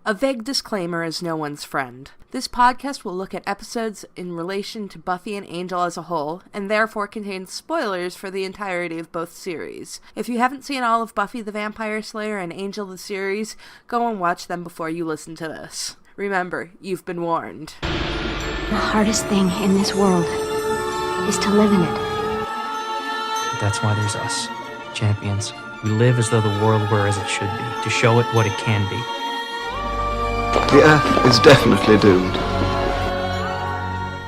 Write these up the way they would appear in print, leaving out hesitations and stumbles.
A vague disclaimer is no one's friend. This podcast will look at episodes in relation to Buffy and Angel as a whole, and therefore contains spoilers for the entirety of both series. If you haven't seen all of Buffy the Vampire Slayer and Angel the series, go and watch them before you listen to this. Remember, you've been warned. The hardest thing in this world is to live in it. That's why there's us, champions. We live as though the world were as it should be, to show it what it can be. The Earth is definitely doomed.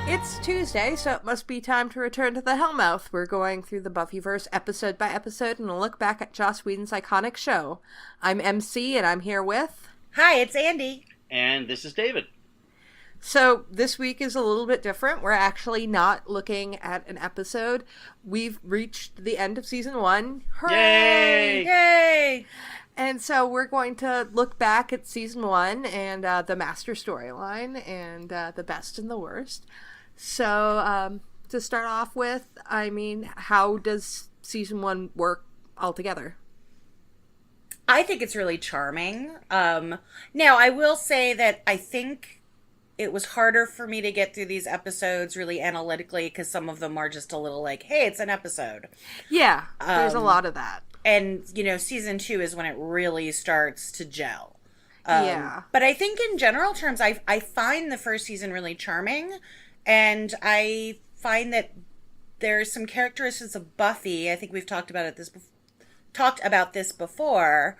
It's Tuesday, so it must be time to return to the Hellmouth. We're going through the Buffyverse episode by episode and a look back at Joss Whedon's iconic show. I'm Emcee, and I'm here with... Hi, it's Andie. And this is David. So this week is a little bit different. We're actually not looking at an episode. We've reached the end of season 1. Hooray! Yay! And so we're going to look back at season 1 and the master storyline and the best and the worst. So to start off with, I mean, how does season 1 work altogether? I think it's really charming. Now, I will say that I think it was harder for me to get through these episodes really analytically because some of them are just a little like, hey, it's an episode. Yeah, there's a lot of that. And, you know, season 2 is when it really starts to gel. Yeah. But I think in general terms, I find the first season really charming. And I find that there's some characteristics of Buffy, I think we've talked about this before,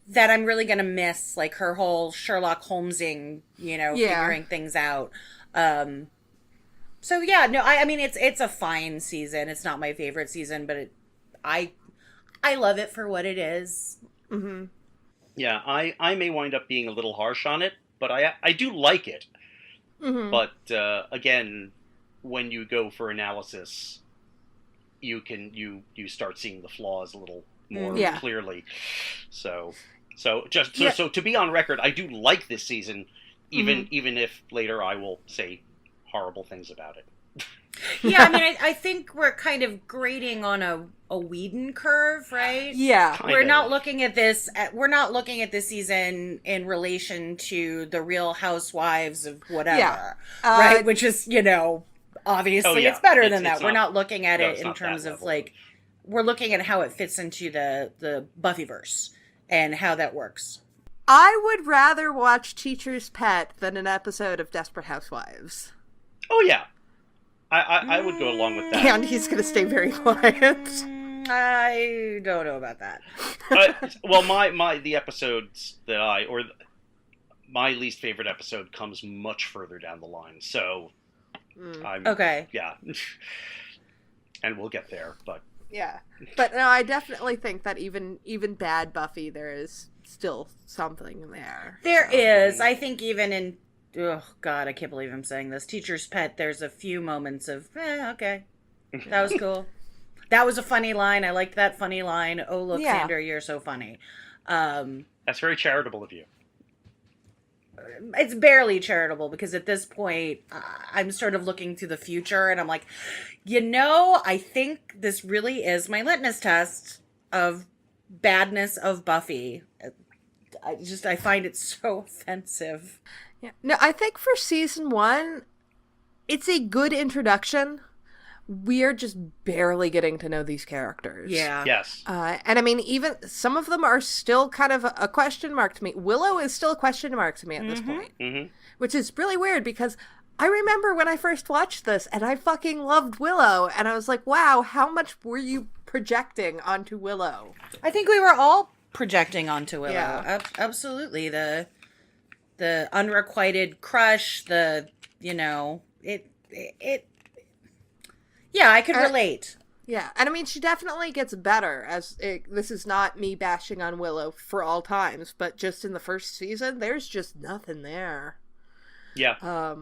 that I'm really going to miss, like her whole Sherlock Holmesing, you know, figuring things out. So yeah, no, I mean, it's a fine season. It's not my favorite season, but I love it for what it is. Mm-hmm. Yeah, I may wind up being a little harsh on it, but I do like it. Mm-hmm. But again, when you go for analysis, you start seeing the flaws a little more clearly. So to be on record, I do like this season, even if later I will say horrible things about it. Yeah, I mean, I think we're kind of grading on a Whedon curve, right? Yeah, we're not looking at this. We're not looking at this season in relation to the Real Housewives of whatever, right? Which is, you know, obviously it's better than that. We're not looking at it in terms of like, we're looking at how it fits into the Buffyverse and how that works. I would rather watch Teacher's Pet than an episode of Desperate Housewives. Oh yeah. I would go along with that. And he's going to stay very quiet. I don't know about that. Well, the episodes that my least favorite episode comes much further down the line. So, okay. Yeah. And we'll get there, but. Yeah. But no, I definitely think that even bad Buffy, there is still something there. There is. I think even in... Oh, God, I can't believe I'm saying this. Teacher's Pet, there's a few moments of, okay, that was cool. That was a funny line. I liked that funny line. Oh, look, Xander, you're so funny. That's very charitable of you. It's barely charitable because at this point, I'm sort of looking to the future and I'm like, you know, I think this really is my litmus test of badness of Buffy. I find it so offensive. Yeah. No, I think for season 1, it's a good introduction. We're just barely getting to know these characters. Yeah. Yes. And I mean, even some of them are still kind of a question mark to me. Willow is still a question mark to me at this point. Mm-hmm. Which is really weird because I remember when I first watched this and I fucking loved Willow. And I was like, wow, how much were you projecting onto Willow? I think we were all projecting onto Willow. Yeah. Absolutely. The unrequited crush, you know, yeah, I could relate. Yeah, and I mean, she definitely gets better this is not me bashing on Willow for all times, but just in the first season, there's just nothing there. Yeah.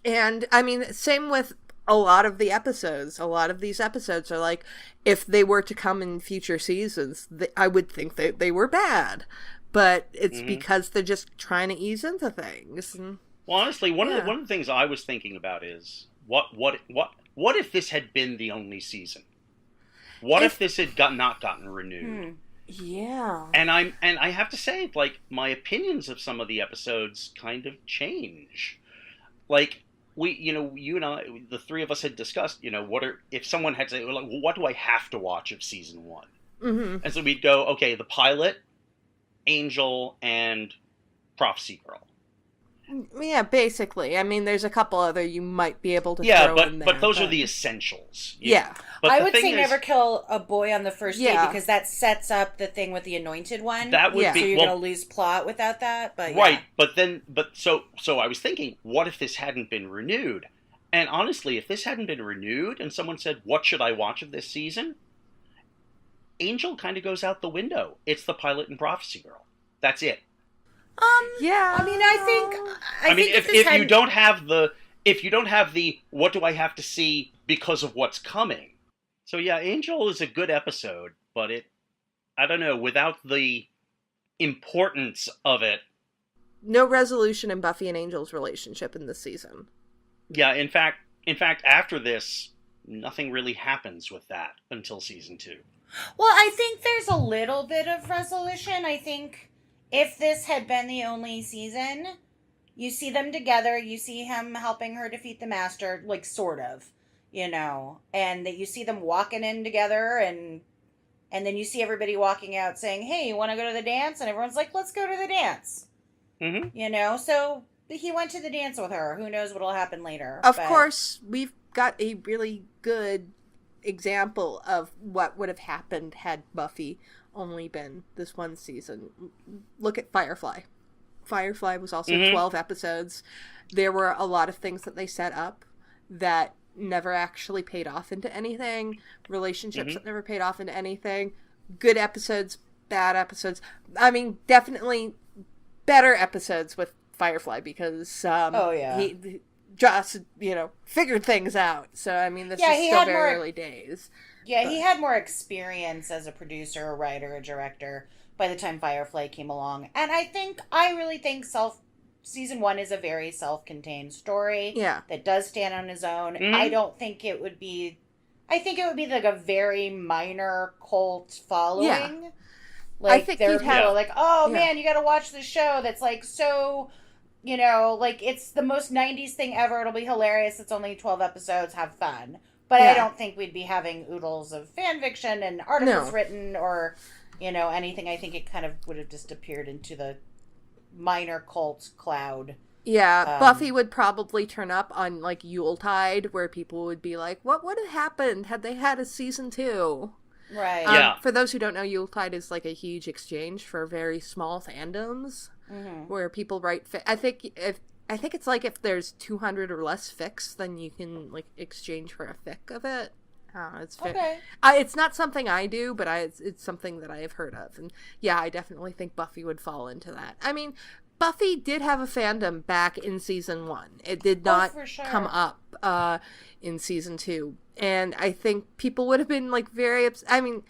And I mean, same with a lot of the episodes. A lot of these episodes are like, if they were to come in future seasons, I would think they were bad. But it's because they're just trying to ease into things. Well, honestly, one of the things I was thinking about is what if this had been the only season? What if this had not gotten renewed? Yeah. And I have to say, like, my opinions of some of the episodes kind of change. Like, you and I, the three of us had discussed, if someone had to say, like, well, what do I have to watch of season 1? Mm-hmm. And so we'd go, okay, the pilot, Angel, and Prophecy Girl. Yeah, basically. I mean, there's a couple other you might be able to throw in there. But those are the essentials. Yeah. But I would say never kill a boy on the first date, because that sets up the thing with the anointed one. That would be... So you're going to lose plot without that, but right, so I was thinking, what if this hadn't been renewed? And honestly, if this hadn't been renewed and someone said, what should I watch of this season? Angel kind of goes out the window. It's the pilot and Prophecy Girl. That's it. Yeah. I mean, I think if you don't have the what do I have to see because of what's coming. So yeah, Angel is a good episode, but I don't know, without the importance of it. No resolution in Buffy and Angel's relationship in this season. Yeah, in fact, after this, nothing really happens with that until season 2. Well, I think there's a little bit of resolution. I think if this had been the only season, you see them together, you see him helping her defeat the Master, like, sort of, and that you see them walking in together, and then you see everybody walking out saying, hey, you want to go to the dance? And everyone's like, let's go to the dance. Mm-hmm. So he went to the dance with her. Who knows what'll happen later. Of course, we've got a really good example of what would have happened had Buffy only been this one season. Look at Firefly. Firefly was also 12 episodes. There were a lot of things that they set up that never actually paid off into anything. Relationships that never paid off into anything. Good episodes, bad episodes. I mean, definitely better episodes with Firefly because he just, figured things out. So, I mean, this is still very early days. Yeah, he had more experience as a producer, a writer, a director by the time Firefly came along. And I really think season 1 is a very self-contained story. Yeah. That does stand on his own. I don't think it would be... I think it would be like a very minor cult following. Yeah. Like, I think there are people like, man, you gotta watch this show that's like so... like, it's the most 90s thing ever. It'll be hilarious. It's only 12 episodes. Have fun. But I don't think we'd be having oodles of fan fiction and articles written or, anything. I think it kind of would have disappeared into the minor cult cloud. Yeah, Buffy would probably turn up on, like, Yuletide, where people would be like, what would have happened had they had a season 2? Right. For those who don't know, Yuletide is, like, a huge exchange for very small fandoms, where people write... I think it's like if there's 200 or less fics, then you can, like, exchange for a fic of it. It's okay. It's not something I do, but it's something that I have heard of. And yeah, I definitely think Buffy would fall into that. I mean, Buffy did have a fandom back in season 1. It did not come up in season 2. And I think people would have been, like, very upset. I mean,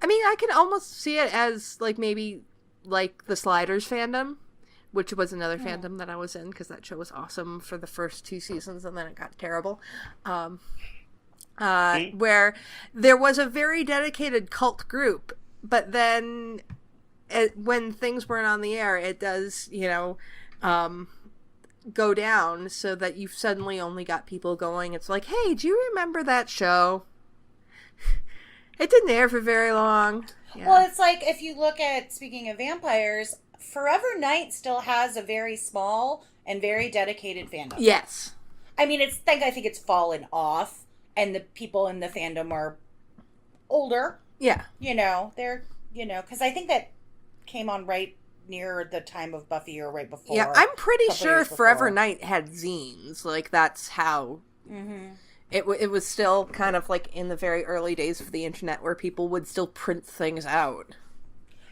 I can almost see it as, like, maybe, like, the Sliders fandom, which was another fandom that I was in, because that show was awesome for the first 2 seasons, and then it got terrible. Where there was a very dedicated cult group, but then when things weren't on the air, it does, go down, so that you've suddenly only got people going. It's like, hey, do you remember that show? It didn't air for very long. Yeah. Well, it's like, if you look at, speaking of vampires, Forever Night still has a very small and very dedicated fandom. Yes. I mean, I think it's fallen off, and the people in the fandom are older. Yeah. They're, because I think that came on right near the time of Buffy or right before. Yeah, I'm pretty sure Forever Night had zines. Like, that's how... It was still kind of like in the very early days of the internet, where people would still print things out.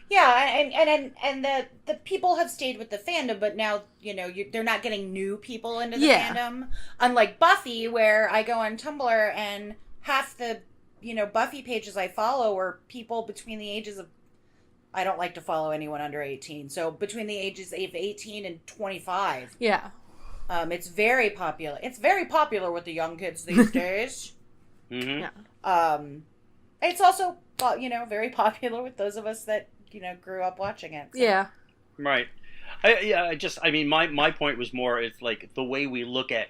Yeah, and the people have stayed with the fandom, but now, they're not getting new people into the fandom. Unlike Buffy, where I go on Tumblr and half the, Buffy pages I follow are people between the ages of, I don't like to follow anyone under 18, so between the ages of 18 and 25. Yeah. It's very popular. It's very popular with the young kids these days. Mm-hmm. Yeah. It's also, very popular with those of us that, grew up watching it. So. Yeah. Right. My point was more, it's like the way we look at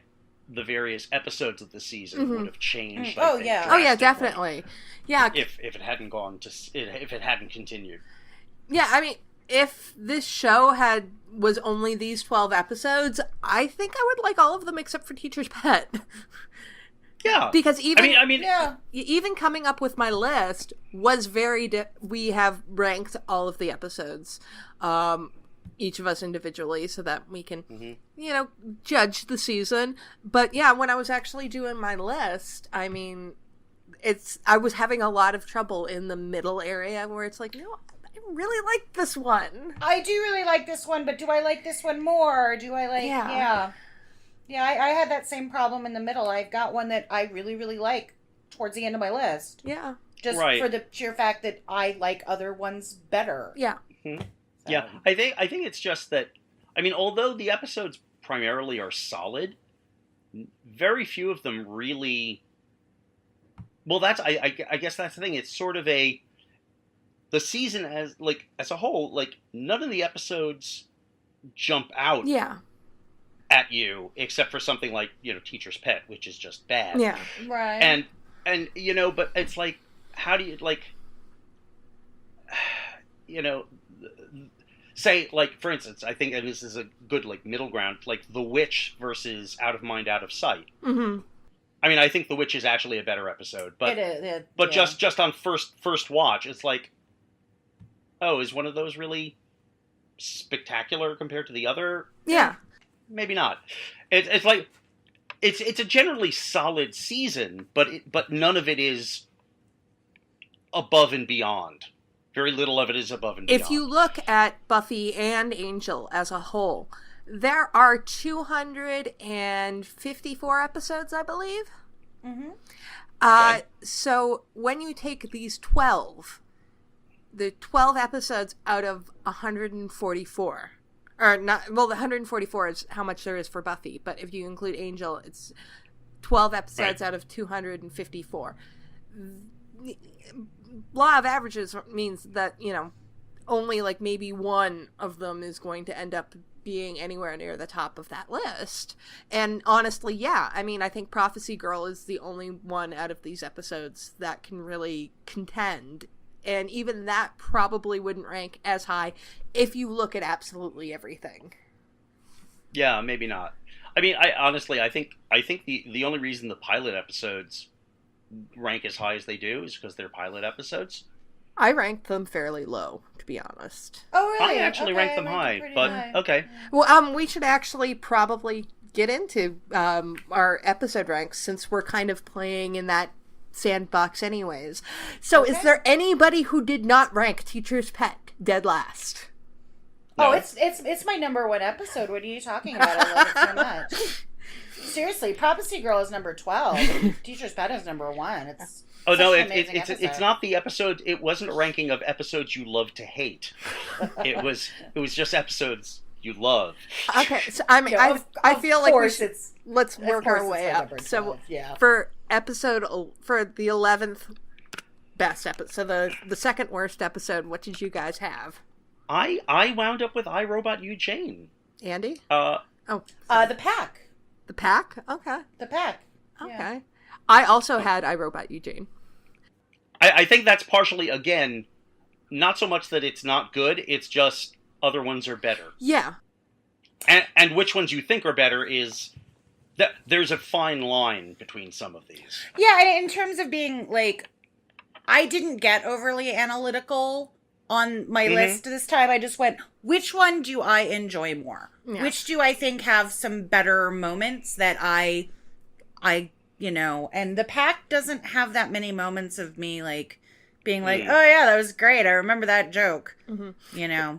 the various episodes of the season would have changed. Oh, yeah. Oh, yeah, definitely. Yeah. If it hadn't if it hadn't continued. Yeah, I mean, if this show was only these 12 episodes, I think I would like all of them except for Teacher's Pet. Yeah. Because yeah. Even coming up with my list was we have ranked all of the episodes, each of us individually, so that we can, judge the season. But yeah, when I was actually doing my list, I mean, I was having a lot of trouble in the middle area where it's like, I really like this one. I do really like this one, but do I like this one more? Or do I like, Yeah, I had that same problem in the middle. I've got one that I really, really like towards the end of my list. Yeah. Just for the sheer fact that I like other ones better. Yeah. Mm-hmm. So. Yeah, I think it's just that, I mean, although the episodes primarily are solid, very few of them really... Well, I guess that's the thing. It's sort of the season as a whole, none of the episodes jump out. Yeah. At you, except for something like, Teacher's Pet, which is just bad. Yeah. Right. And but it's like, how do you, say, for instance, I think, and this is a good, middle ground, The Witch versus Out of Mind, Out of Sight. Mm-hmm. I mean, I think The Witch is actually a better episode, but it is, but just on first watch, it's like, oh, is one of those really spectacular compared to the other? Yeah. Maybe not. It's like it's a generally solid season, but none of it is above and beyond. Very little of it is above and beyond. If you look at Buffy and Angel as a whole, there are 254 episodes, I believe. Mm-hmm. Okay. So when you take these 12, the 12 episodes out of 144. Or not, well, the 144 is how much there is for Buffy, but if you include Angel, it's 12 episodes out of 254. Law of averages means that, only maybe one of them is going to end up being anywhere near the top of that list. And honestly, yeah, I mean, I think Prophecy Girl is the only one out of these episodes that can really contend. And even that probably wouldn't rank as high if you look at absolutely everything. Yeah, maybe not. I mean, I think the only reason the pilot episodes rank as high as they do is because they're pilot episodes. I ranked them fairly low, to be honest. Oh, really? I actually ranked them high, but high. Okay. Well, we should actually probably get into our episode ranks since we're kind of playing in that sandbox anyways. So is there anybody who did not rank Teacher's Pet dead last? No. Oh, it's my number one episode. What are you talking about? I love it so much. Seriously, Prophecy Girl is number 12. Teacher's Pet is number 1. It's it's not the episode. It wasn't a ranking of episodes you love to hate. It was just episodes you love. Okay, so I feel like let's work our way up. So for the 11th best episode, so the second worst episode, what did you guys have? I wound up with I, Robot You, Jane. Andy? The Pack. The Pack? Okay. The Pack. Okay. Yeah. I also had I, Robot You, Jane. I think that's partially, again, not so much that it's not good, it's just other ones are better. Yeah. And which ones you think are better is that there's a fine line between some of these. Yeah, and in terms of being, I didn't get overly analytical on my list this time. I just went, which one do I enjoy more? Yeah. Which do I think have some better moments that I and the Pack doesn't have that many moments of me being oh yeah, that was great, I remember that joke. Yeah.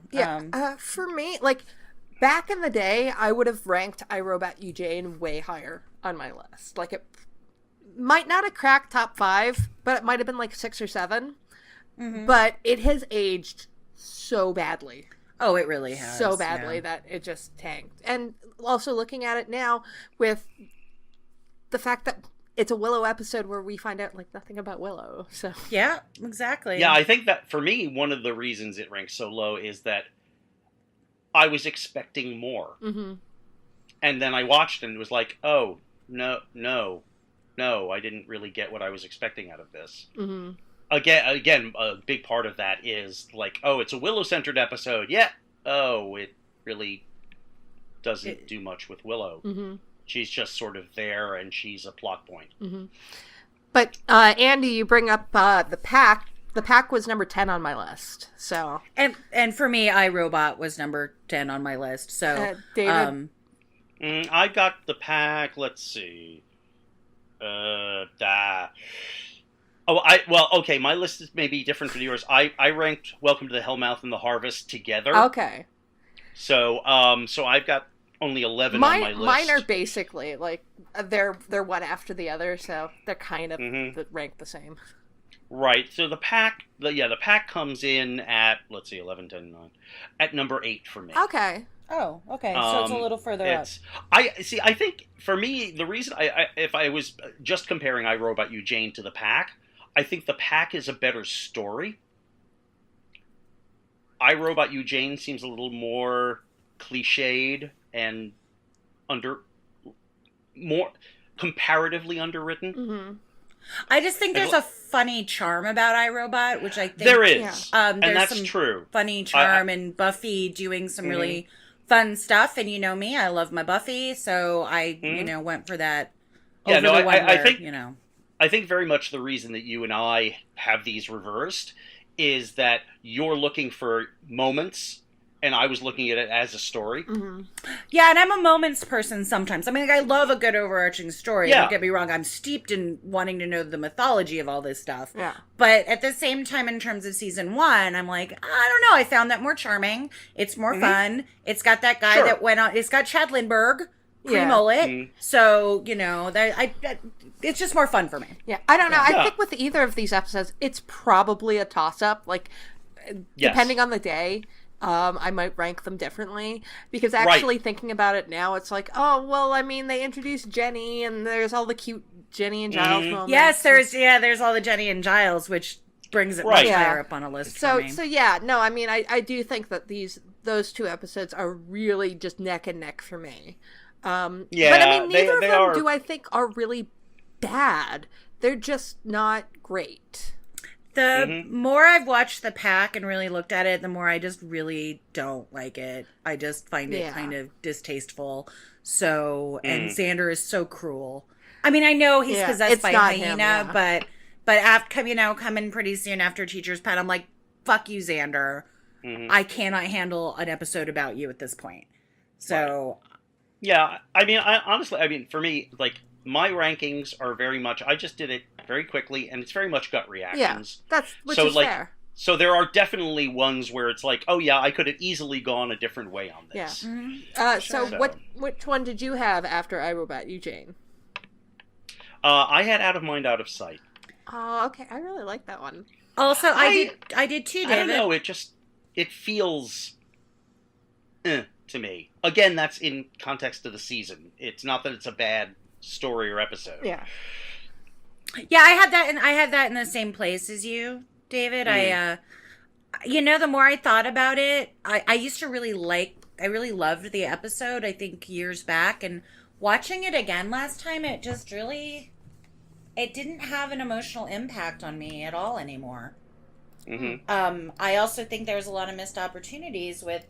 For me, back in the day, I would have ranked I, Robot You, Jane way higher on my list. It might not have cracked top 5, but it might have been 6 or 7. But it has aged so badly. Oh, it really has. So badly that it just tanked. And also looking at it now with the fact that it's a Willow episode where we find out like nothing about Willow. So yeah, exactly. Yeah, I think that for me, one of the reasons it ranks so low is that I was expecting more. Mm-hmm. And then I watched and it was like, oh, no, I didn't really get what I was expecting out of this. Mm-hmm. Again, a big part of that is like, oh, it's a Willow-centered episode. Yeah. Oh, it really doesn't do much with Willow. Mm-hmm. She's just sort of there, and she's a plot point. Mm-hmm. But, Andy, you bring up the Pack. The Pack was number 10 on my list, so... And for me, iRobot was number 10 on my list, so... David? I got the Pack, let's see... okay, my list is maybe different from yours. I ranked Welcome to the Hellmouth and the Harvest together. Okay. So I've got only 11 on my list. Mine are basically, like, they're one after the other, so they're kind of ranked the same. Right, so the Pack comes in at, let's see, 11, 10, 9, at number 8 for me. Okay. Oh, okay, so it's a little further up. I think, for me, the reason, if I was just comparing I, Robot You, Jane to the Pack, I think the Pack is a better story. I, Robot You, Jane seems a little more cliched and more comparatively underwritten. Mm-hmm. I just think there's a funny charm about iRobot, which I think... There is, and that's some true. Funny charm, and Buffy doing some really fun stuff, and you know me, I love my Buffy, so I, went for that over the one where, I think very much the reason that you and I have these reversed is that you're looking for moments, and I was looking at it as a story. Mm-hmm. Yeah, and I'm a moments person sometimes. I mean, I love a good overarching story. Yeah. Don't get me wrong. I'm steeped in wanting to know the mythology of all this stuff. Yeah. But at the same time, in terms of season 1, I'm like, I don't know. I found that more charming. It's more fun. It's got that guy that went on. It's got Chad Lindbergh, pre-mullet. Mm-hmm. So, it's just more fun for me. Yeah, I don't know. I think with either of these episodes, it's probably a toss-up. Like, depending on the day... I might rank them differently because actually thinking about it now, it's like, oh, well, I mean, they introduced Jenny and there's all the cute Jenny and Giles moments. Yes, there's all the Jenny and Giles, which brings it much higher up on a list for me. So yeah, no, I mean, I do think that those two episodes are really just neck and neck for me. But I mean, neither of them do I think are really bad. They're just not great. The more I've watched The Pack and really looked at it, the more I just really don't like it. I just find it kind of distasteful. So, and Xander is so cruel. I mean, I know he's possessed by a hyena, but after, coming pretty soon after Teacher's Pet, I'm like, fuck you, Xander. I cannot handle an episode about you at this point. So. Yeah, I mean, honestly, for me, like, my rankings are very much, I just did it very quickly, and it's very much gut reactions. Yeah, which is fair. So there are definitely ones where it's like, oh yeah, I could have easily gone a different way on this. Yeah. Which one did you have after iRobot You, Jane? I had Out of Mind, Out of Sight. Oh, okay. I really like that one. Also, I did too, David. I don't know. It feels to me. Again, that's in context of the season. It's not that it's a bad story or episode. Yeah. Yeah, I had that in the same place as you, David. The more I thought about it, I used to really loved the episode, I think years back, and watching it again last time, it didn't have an emotional impact on me at all anymore. I also think there's a lot of missed opportunities with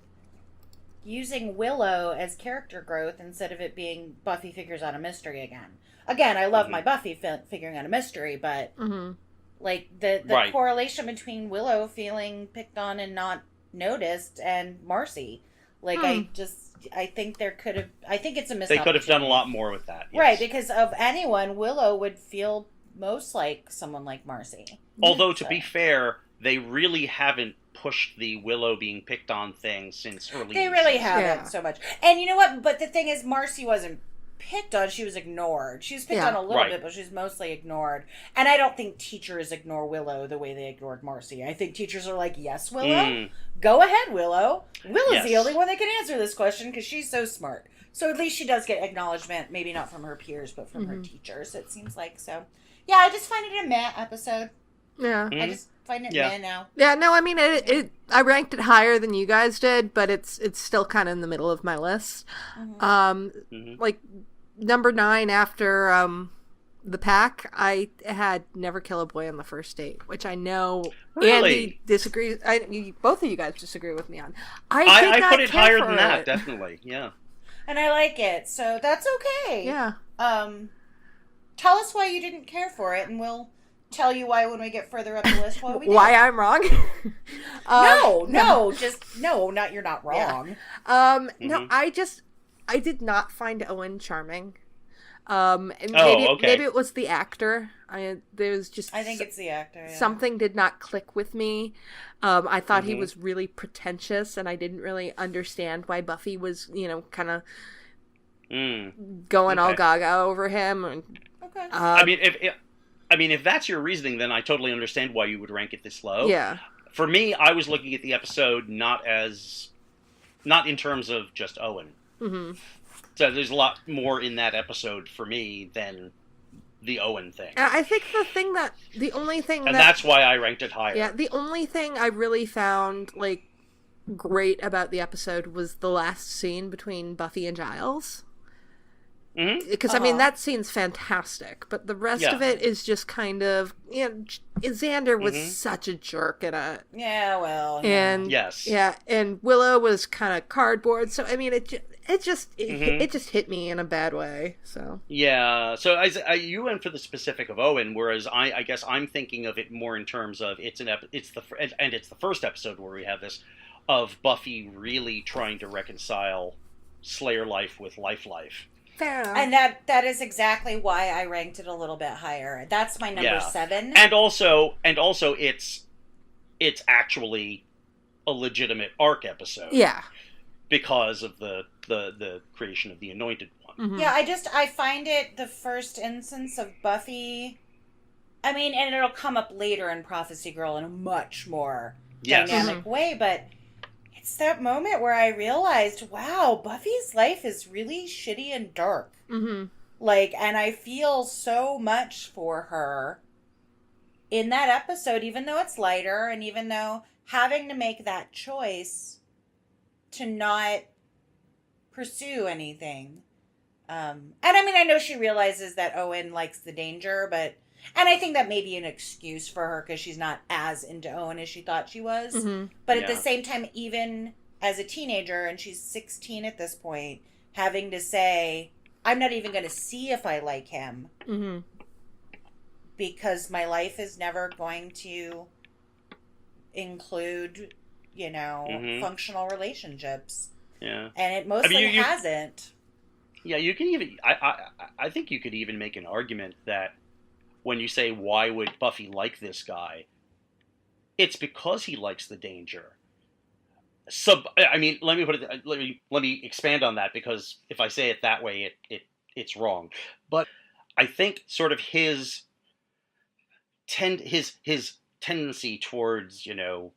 using Willow as character growth instead of it being Buffy figures out a mystery again. Again, I love my Buffy figuring out a mystery, but like the correlation between Willow feeling picked on and not noticed and Marcy, like I think it's a missed They could have done a lot more with that. Yes. Right, because of anyone, Willow would feel most like someone like Marcy. Although, to be fair, they really haven't pushed the Willow being picked on thing since early. They really haven't so much. And you know what? But the thing is, Marcy wasn't picked on. She was ignored. She was picked Yeah. on a little bit, but she was mostly ignored. And I don't think teachers ignore Willow the way they ignored Marcy. I think teachers are like, yes, Willow, go ahead, Willow. Willow's the only one that can answer this question because she's so smart. So at least she does get acknowledgement, maybe not from her peers, but from her teachers, it seems like. So, yeah, I just find it a meh episode. Yeah. I just find it meh now. Yeah, no, I mean, I ranked it higher than you guys did, but it's still kind of in the middle of my list. Like, number 9 after the pack, I had Never Kill a Boy on the First Date, which I know Andy disagrees. Both of you guys disagree with me on. I put it higher than it. that, definitely. Yeah. And I like it, so that's okay. Yeah. Tell us why you didn't care for it, and we'll tell you why when we get further up the list. Why I'm wrong? Not you're not wrong. Yeah. No, I did not find Owen charming. And maybe it was the actor. I think it's the actor. Yeah. Something did not click with me. I thought he was really pretentious, and I didn't really understand why Buffy was, kind of going all gaga over him. Okay. If that's your reasoning, then I totally understand why you would rank it this low. Yeah. For me, I was looking at the episode not in terms of just Owen. Mm-hmm. So there's a lot more in that episode for me than the Owen thing. I think that's why I ranked it higher. Yeah, the only thing I really found, great about the episode was the last scene between Buffy and Giles. Because, that scene's fantastic, but the rest of it is just kind of, Xander was such a jerk and and Willow was kind of cardboard, so, it just hit me in a bad way, so. Yeah, so you went for the specific of Owen, whereas I guess I'm thinking of it more in terms of it's the first episode where we have this, of Buffy really trying to reconcile Slayer life with life. Fair enough. And that is exactly why I ranked it a little bit higher. That's my number 7. And also it's actually a legitimate arc episode. Yeah. Because of the creation of the Anointed One. Mm-hmm. Yeah, I find it the first instance of Buffy. And it'll come up later in Prophecy Girl in a much more dynamic way, but it's that moment where I realized, wow, Buffy's life is really shitty and dark. Mm-hmm. And I feel so much for her in that episode, even though it's lighter, and even though having to make that choice to not pursue anything. And I know she realizes that Owen likes the danger, and I think that may be an excuse for her because she's not as into Owen as she thought she was. Mm-hmm. But at the same time, even as a teenager, and she's 16 at this point, having to say, I'm not even going to see if I like him. Mm-hmm. Because my life is never going to include, functional relationships. Yeah. And it mostly hasn't. Yeah, you can even... I think you could even make an argument that when you say, why would Buffy like this guy? It's because he likes the danger. Let me expand on that, because if I say it that way, it's wrong. But I think sort of his tendency towards, the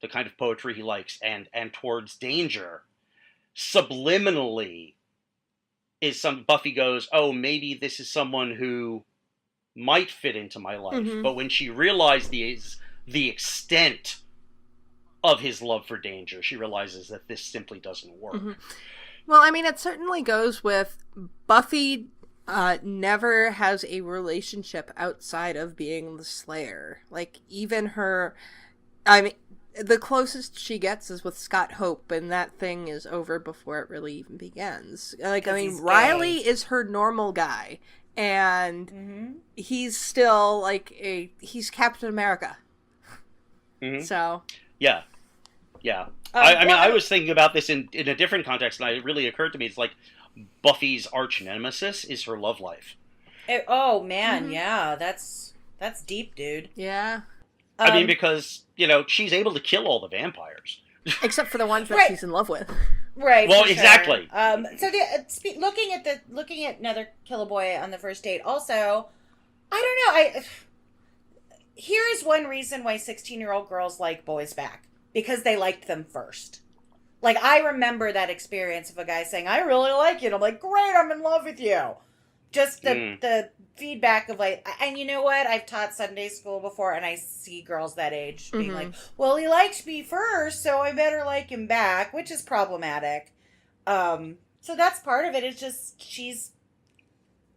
kind of poetry he likes and towards danger, subliminally is Buffy goes, oh, maybe this is someone who might fit into my life. Mm-hmm. But when she realized the extent of his love for danger, she realizes that this simply doesn't work. Mm-hmm. Well, it certainly goes with Buffy never has a relationship outside of being the Slayer. Even her... the closest she gets is with Scott Hope, and that thing is over before it really even begins. Riley is her normal guy, and he's still he's Captain America. Mm-hmm. So yeah. I was thinking about this in a different context, and it really occurred to me. It's Buffy's arch nemesis is her love life. Oh man, yeah, that's deep, dude. Yeah. Because, she's able to kill all the vampires. Except for the ones that she's in love with. Right. Well, for sure. exactly. Looking at another Kill a Boy on the first date. Also, I don't know. Here is one reason why 16-year-old girls like boys back, because they liked them first. Like, I remember that experience of a guy saying, "I really like you," and I'm like, "Great, I'm in love with you." Just the feedback of like, and you know what? I've taught Sunday school before, and I see girls that age being like, "Well, he liked me first, so I better like him back," which is problematic. So that's part of it. It's just she's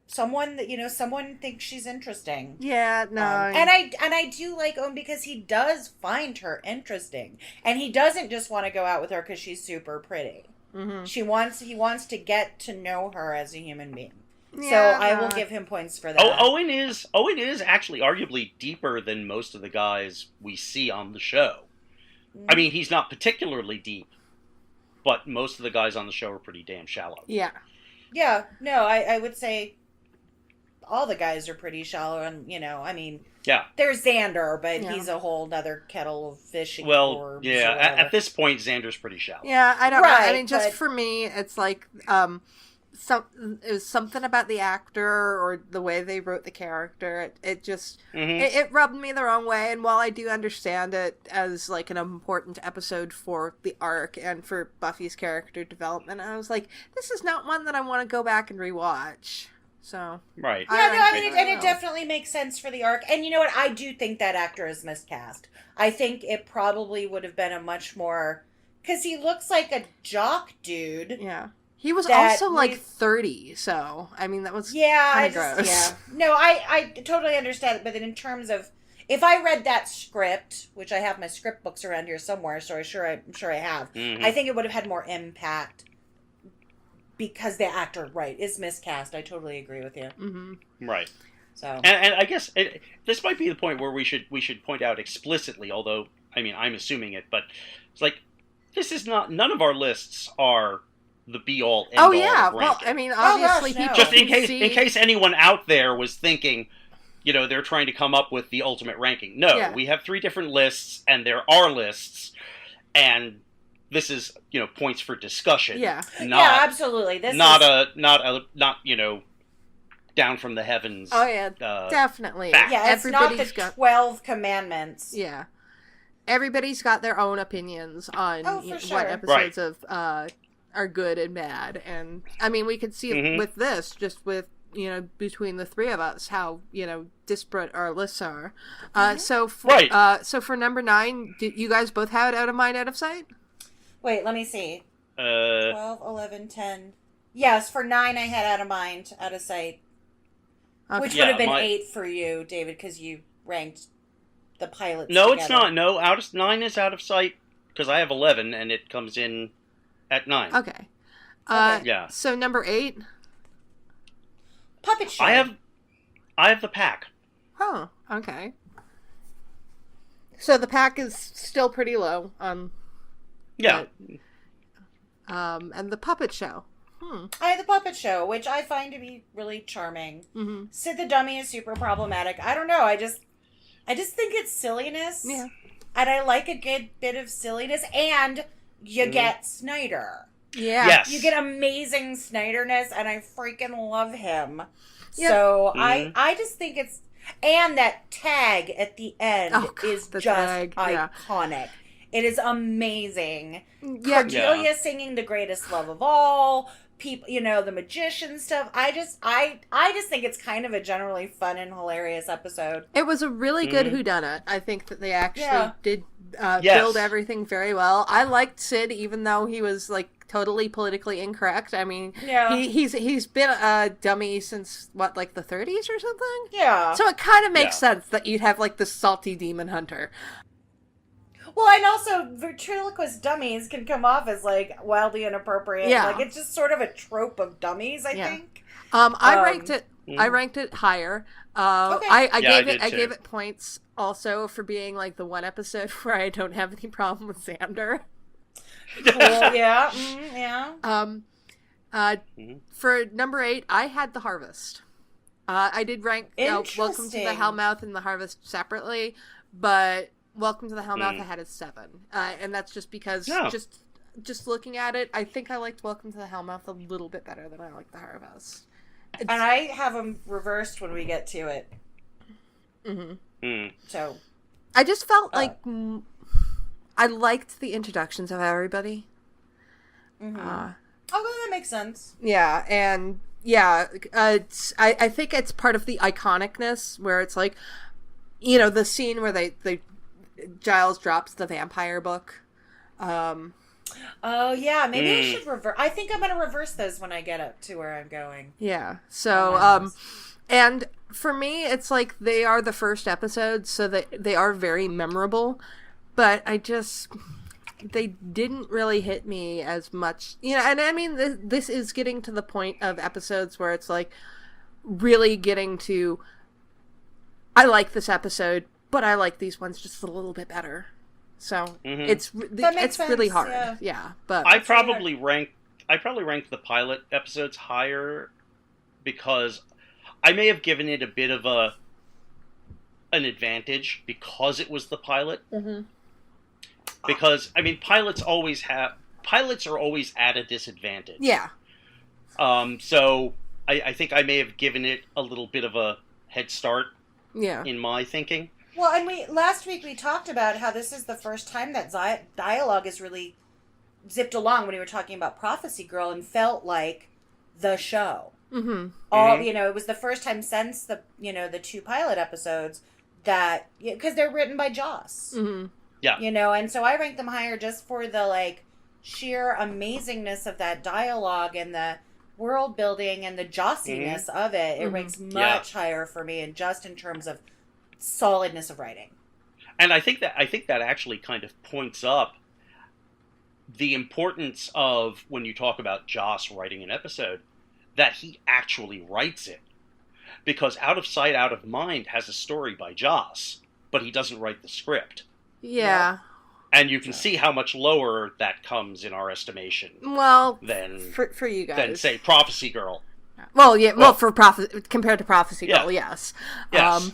someone that someone thinks she's interesting. Yeah, no. And I do like Owen because he does find her interesting, and he doesn't just want to go out with her because she's super pretty. He wants to get to know her as a human being. Yeah, so I will give him points for that. Owen is actually arguably deeper than most of the guys we see on the show. I mean, he's not particularly deep, but most of the guys on the show are pretty damn shallow. Yeah. Yeah, no, I would say all the guys are pretty shallow, and, I mean, yeah, there's Xander, but he's a whole other kettle of fish. Well, yeah, at this point, Xander's pretty shallow. Yeah, I don't know. I mean, just for me, it's like, it was something about the actor or the way they wrote the character. It just it rubbed me the wrong way. And while I do understand it as like an important episode for the arc and for Buffy's character development, I was like, this is not one that I want to go back and rewatch. So right, it definitely makes sense for the arc. And you know what? I do think that actor is miscast. I think it probably would have been a much more, because he looks like a jock dude. Yeah. He was also like 30, so I mean that was kind of gross. Yeah, no, I totally understand it, but then in terms of, if I read that script, which I have my script books around here somewhere, so I'm sure I have, I think it would have had more impact because the actor, is miscast. I totally agree with you. Right. So, and I guess this might be the point where we should point out explicitly, although I mean I'm assuming it, but it's like this is not, none of our lists are the be-all, end-all. Oh, yeah. Well, I mean, obviously people just in case anyone out there was thinking, they're trying to come up with the ultimate ranking. No, we have 3 different lists, and there are lists, and this is, points for discussion. Yeah. Absolutely. This not down from the heavens. Oh, yeah, definitely. Fact. Yeah, it's not the 12 commandments. Yeah. Everybody's got their own opinions on what episodes of are good and bad, and I mean we could see with this, just with between the 3 of us, how disparate our lists are. So for number 9, did you guys both have it out of mind, out of sight? Wait, let me see. 12, 11, 10. Yes, for 9 I had out of mind, out of sight. Okay. Which would have been 8 for you, David, because you ranked the pilots No, together. It's not. No, 9 is out of sight because I have 11 and it comes in at 9. Okay. Yeah. So number 8? Puppet Show. I have the Pack. Oh, okay. So the Pack is still pretty low. Yeah. And the Puppet Show. I have the Puppet Show, which I find to be really charming. Sid the Dummy is super problematic. I don't know. I just think it's silliness. Yeah. And I like a good bit of silliness. And you get Snyder. Yeah. Yes. You get amazing Snyderness, and I freaking love him. Yep. So I just think it's, and that tag at the end is just iconic. Yeah. It is amazing. Yeah. Cordelia singing "The Greatest Love of All." People, the magician stuff. I just think it's kind of a generally fun and hilarious episode. It was a really good whodunit. I think that they actually did build everything very well. I liked Sid, even though he was like totally politically incorrect. I mean, he's been a dummy since like the 30s or something. Yeah. So it kind of makes sense that you'd have like this salty demon hunter. Well, and also ventriloquist dummies can come off as like wildly inappropriate. Yeah. Like it's just sort of a trope of dummies, I think. I ranked it higher. Okay. I gave it points also for being like the one episode where I don't have any problem with Xander. Cool. Yeah. Yeah. For number 8, I had The Harvest. I did rank Welcome to the Hellmouth and The Harvest separately, but Welcome to the Hellmouth I had as 7. And that's just because just looking at it, I think I liked Welcome to the Hellmouth a little bit better than I liked The Heart of Us. And I have them reversed when we get to it. So I just felt like I liked the introductions of everybody. that makes sense. Yeah, and I think it's part of the iconicness where it's like, you know, the scene where they Giles drops the vampire book. Oh yeah, maybe I should reverse. I think I'm gonna reverse those when I get up to where I'm going. Yeah. So and for me, it's like they are the first episodes, so they are very memorable, but they didn't really hit me as much, you know. And I mean, this is getting to the point of episodes where it's like really getting to, I like this episode, but I like these ones just a little bit better. So it's really hard. Yeah, but I probably ranked the pilot episodes higher because I may have given it a bit of an advantage because it was the pilot. Because I mean, pilots are always at a disadvantage. Yeah. So I think I may have given it a little bit of a head start. Yeah. In my thinking. Well, and last week we talked about how this is the first time that dialogue is really zipped along when we were talking about Prophecy Girl and felt like the show. You know, it was the first time since the 2 pilot episodes that, because they're written by Joss. Yeah. You know, and so I rank them higher just for the like sheer amazingness of that dialogue and the world building and the Jossiness of it. It ranks much higher for me, and just in terms of solidness of writing. And I think that actually kind of points up the importance of, when you talk about Joss writing an episode, that he actually writes it. Because Out of Sight, Out of Mind has a story by Joss, but he doesn't write the script. Yeah. And you can see how much lower that comes in our estimation. Well, than for you guys, than say Prophecy Girl. Well, yeah. Well, compared to Prophecy Girl, yes. Yes.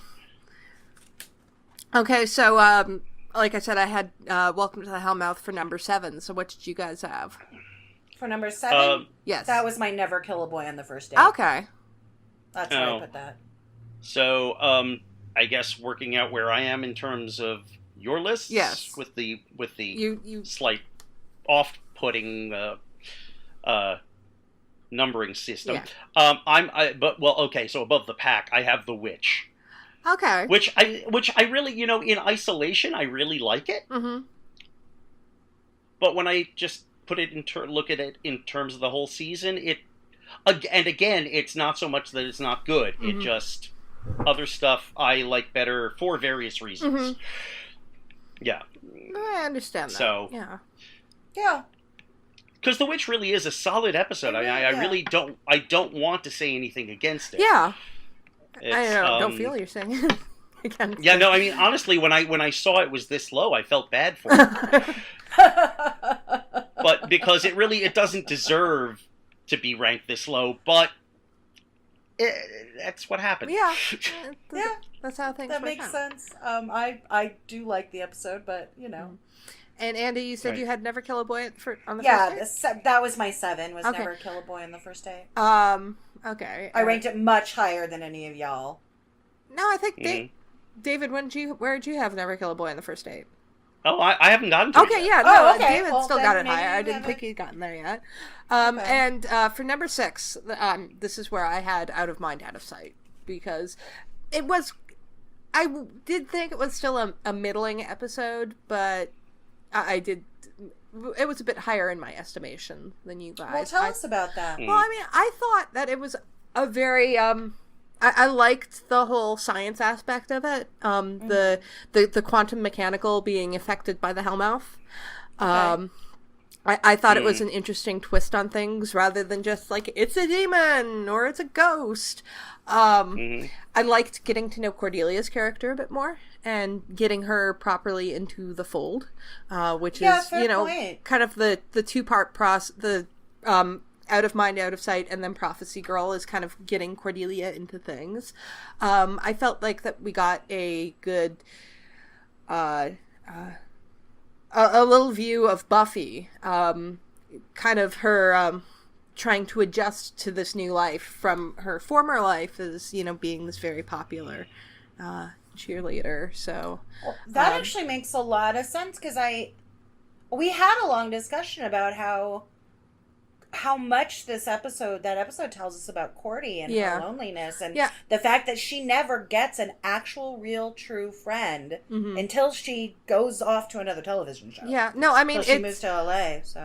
Okay, so like I said, I had Welcome to the Hellmouth for number 7. So what did you guys have? For number 7? Yes. That was my Never Kill a Boy on the First Date. Okay. That's where I put that. So, I guess working out where I am in terms of your list, yes, with the you slight off-putting numbering system. Yeah. Okay. So above the pack, I have The Witch. Okay. Which I really, you know, in isolation, I really like it. But when I just put it look at it in terms of the whole season, and again, it's not so much that it's not good. It just, other stuff I like better for various reasons. Yeah. I understand that. So, yeah. Because The Witch really is a solid episode. I really don't want to say anything against it. Yeah. I don't feel you're saying it again. Yeah, no, I mean, honestly, when I saw it was this low, I felt bad for it. But because it doesn't deserve to be ranked this low, but that's what happened. Yeah. That's how things work. That makes sense. I do like the episode, but, you know. And Andy, you said you had Never Kill a Boy on the first date? Yeah, that was my 7, was Never Kill a Boy on the First Date. Okay. I ranked it much higher than any of y'all. No, I think David, where did you have Never Kill a Boy on the First Date? Oh, I haven't gotten to it yet. Yeah, no, David still got it higher. I didn't think he'd gotten there yet. And for number 6, this is where I had Out of Mind, Out of Sight, because I did think it was still a middling episode, but it was a bit higher in my estimation than you guys. Well, tell us about that. Well, I mean, I thought that it was a very, I liked the whole science aspect of it. The quantum mechanical being affected by the Hellmouth. I thought it was an interesting twist on things rather than just like, it's a demon or it's a ghost. I liked getting to know Cordelia's character a bit more and getting her properly into the fold, which is, kind of the 2-part process, Out of Mind, Out of Sight, and then Prophecy Girl is kind of getting Cordelia into things. I felt like that we got a good a little view of Buffy, kind of her trying to adjust to this new life from her former life as, being this very popular cheerleader. So that actually makes a lot of sense, because we had a long discussion about how much that episode tells us about Cordy and her loneliness, and the fact that she never gets an actual, real, true friend until she goes off to another television show. Yeah, no, I mean, she moves to LA. So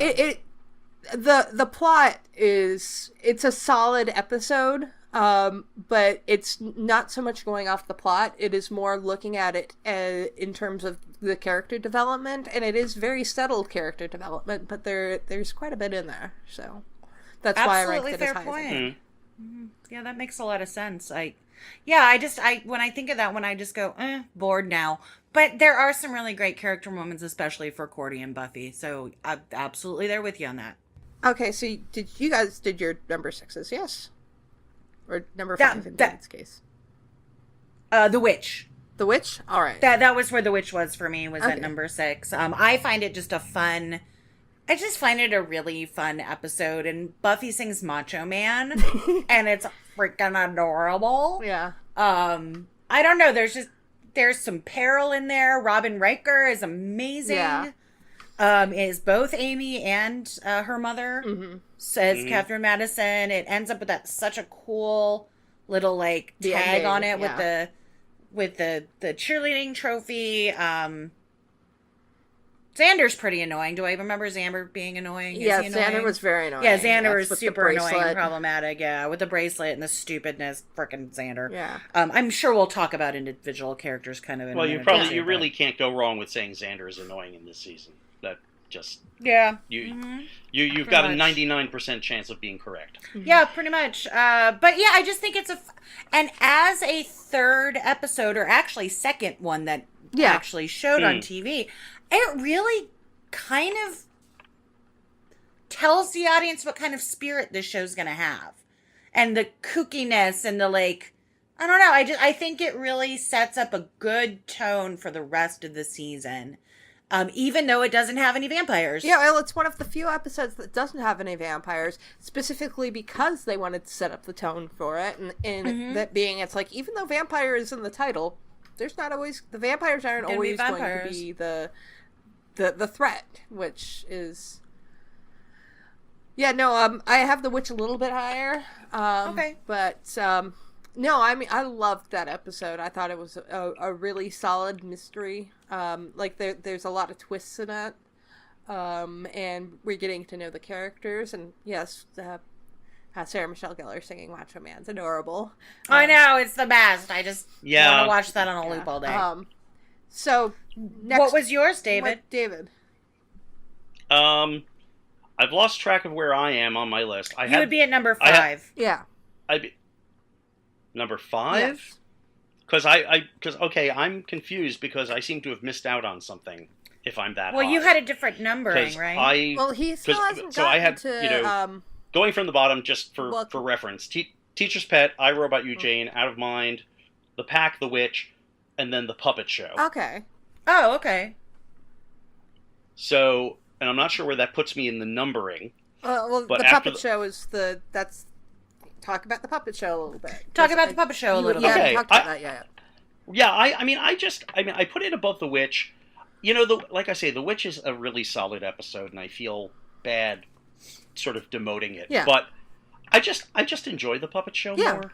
the plot it's a solid episode, but it's not so much going off the plot. It is more looking at it in terms of the character development, and it is very settled character development, but there's quite a bit in there, so that's why I ranked it as high as I did. Yeah, that makes a lot of sense. When I think of that one, I just go, bored now. But there are some really great character moments, especially for Cordy and Buffy, so I'm absolutely there with you on that. Okay, so you guys did your number 6s, yes? Or number 5 in David's case? The Witch. The Witch? All right. That was where The Witch was for me, was at number 6. I find it just I just find it a really fun episode, and Buffy sings Macho Man, and it's freaking adorable. Yeah. I don't know, there's some peril in there. Robin Riker is amazing. Yeah. Is both Amy and her mother, says Catherine Madison. It ends up with such a cool little tag on it with the cheerleading trophy. Xander's pretty annoying. Do I remember Xander being annoying? Yeah, Xander was very annoying. Yeah, Xander was super annoying and problematic. Yeah, with the bracelet and the stupidness, frickin' Xander. Yeah. I'm sure we'll talk about individual characters kind of in a minute. You really can't go wrong with saying Xander is annoying in this season. That just you've got a 99% chance of being correct. Yeah, pretty much. But yeah, I just think it's and as a third episode, or actually second one that actually showed on TV, it really kind of tells the audience what kind of spirit this show's gonna have, and the kookiness and the I don't know. I think it really sets up a good tone for the rest of the season. Even though it doesn't have any vampires. Yeah, well, it's one of the few episodes that doesn't have any vampires, specifically because they wanted to set up the tone for it, and that being, it's even though vampire is in the title, there's not always, the vampires aren't always going to be the threat, which is... Yeah, no, I have The Witch a little bit higher. Okay. But, no, I mean, I loved that episode. I thought it was a really solid mystery. There's a lot of twists in it. And we're getting to know the characters. And yes, Sarah Michelle Gellar singing Macho Man's adorable. I know, it's the best. I just want to watch that on a loop all day. So, next, what was yours, David? David? I've lost track of where I am on my list. You would be at number 5. Yeah. I'd be... Number 5? Yes. Because I'm confused because I seem to have missed out on something if I'm that high. Well, you had a different numbering, right? Well, he still hasn't gotten to... going from the bottom, just for reference, Teacher's Pet, I, Robot You, Jane, Out of Mind, The Pack, The Witch, and then The Puppet Show. Okay. Oh, okay. So, and I'm not sure where that puts me in the numbering. The Puppet Show is that's... Talk about the Puppet Show a little bit. Talk about the Puppet Show a little bit. Yeah, I haven't talked about that yet. Yeah, I put it above The Witch. Like I say, The Witch is a really solid episode, and I feel bad sort of demoting it. Yeah. But I just enjoy the Puppet Show more.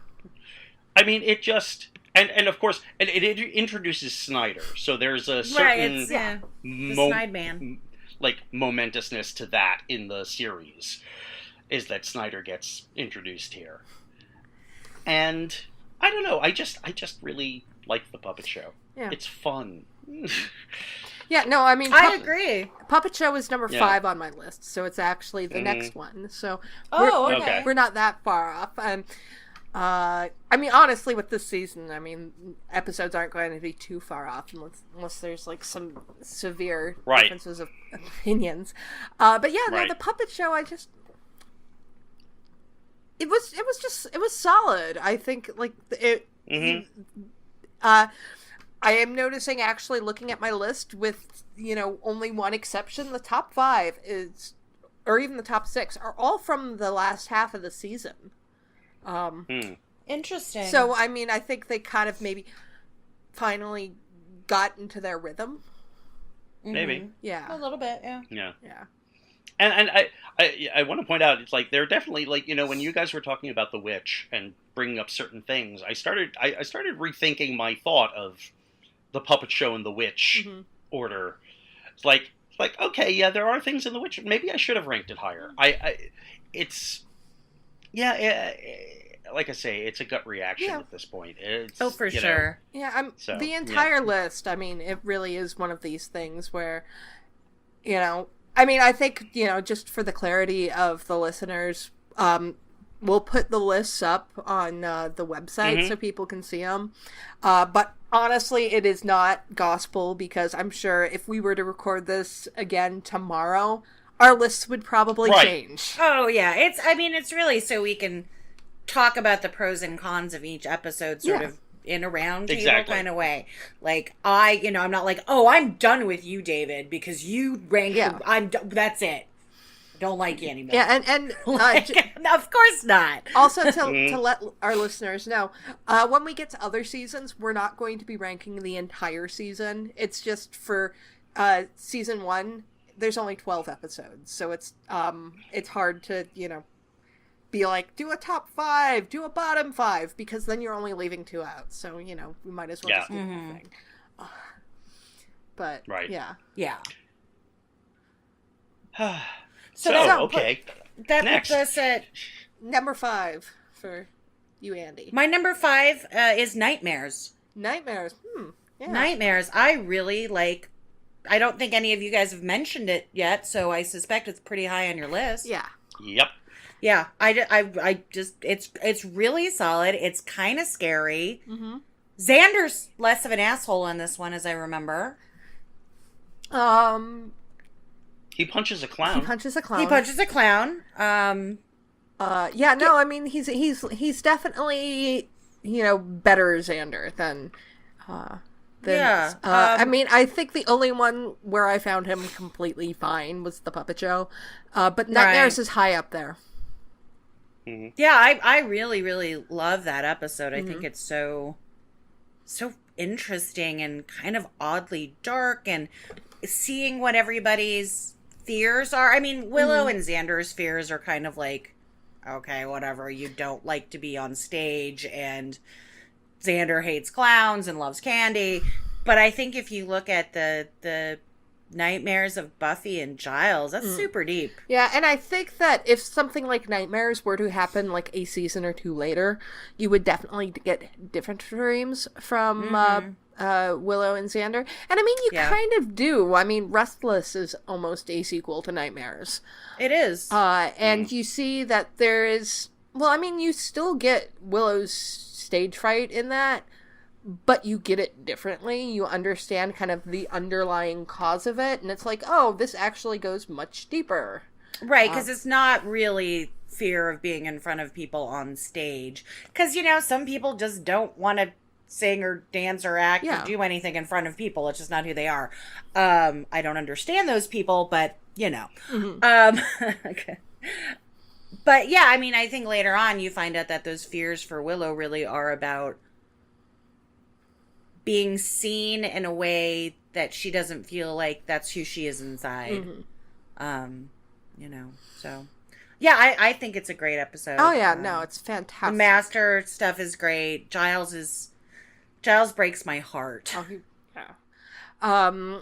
I mean, it just... And of course, it introduces Snyder, so there's a certain... Right, the Snide Man. Momentousness to that in the series, is that Snyder gets introduced here. And I don't know, I just really like the Puppet Show. Yeah. It's fun. Yeah, no, I mean... I agree. Puppet Show is number 5 on my list, so it's actually the next one. So we're not that far off. And I mean, honestly, with this season, I mean, episodes aren't going to be too far off unless there's some severe differences of opinions. But yeah, no, the Puppet Show, It was solid. I think I am noticing, actually, looking at my list with, only one exception, the top 5 is, or even the top 6, are all from the last half of the season. Interesting. So, I mean, I think they kind of maybe finally got into their rhythm. Maybe. Yeah. A little bit, yeah. Yeah. Yeah. And I want to point out, it's like, they're definitely, like, when you guys were talking about the witch and bringing up certain things, I started rethinking my thought of the puppet show and the witch order. It's like, okay, yeah, there are things in the witch. Maybe I should have ranked it higher. Like I say, it's a gut reaction at this point. It's, for sure. Yeah, the entire list, I mean, it really is one of these things where, I mean, I think, just for the clarity of the listeners, we'll put the lists up on the website so people can see them. But honestly, it is not gospel, because I'm sure if we were to record this again tomorrow, our lists would probably change. Oh, yeah. It's really so we can talk about the pros and cons of each episode sort of in a round table kind of way. Like, I'm not like, oh, I'm done with you, David, because you ranked, that's it. Don't like you anymore. Yeah, and of course not. Also, to let our listeners know, when we get to other seasons, we're not going to be ranking the entire season. It's just for season 1, there's only 12 episodes, so it's hard to, be like, do a top 5, do a bottom 5, because then you're only leaving 2 out. So, we might as well just do the whole thing. But, yeah. So okay. That Next. puts us at number 5 for you, Andy. My number 5 is Nightmares. Nightmares. Yeah. Nightmares. I really like. I don't think any of you guys have mentioned it yet, so I suspect it's pretty high on your list. Yeah. Yep. Yeah. I just it's really solid. It's kind of scary. Xander's less of an asshole on this one, as I remember. He punches a clown. I mean, he's definitely, better Xander than I mean, I think the only one where I found him completely fine was the puppet show. But Nightmares is high up there. Yeah, I really, really love that episode. I think it's so interesting and kind of oddly dark, and seeing what everybody's fears are. I mean, Willow and Xander's fears are kind of like, okay, whatever, you don't like to be on stage, and Xander hates clowns and loves candy. But I think if you look at the nightmares of Buffy and Giles, that's super deep. Yeah, and I think that if something like Nightmares were to happen like a season or 2 later, you would definitely get different dreams from Willow and Xander. And I mean, you kind of do. I mean, Restless is almost a sequel to Nightmares. It is. And you see that there is... Well, I mean, you still get Willow's stage fright in that, but you get it differently. You understand kind of the underlying cause of it, and it's like, oh, this actually goes much deeper. Right, because it's not really fear of being in front of people on stage. Because, some people just don't want to sing or dance or act or do anything in front of people. It's just not who they are. I don't understand those people, but, okay. But, yeah, I mean, I think later on you find out that those fears for Willow really are about being seen in a way that she doesn't feel like that's who she is inside. So yeah, I think it's a great episode. Oh yeah, no, it's fantastic. The Master stuff is great. Giles breaks my heart. Oh,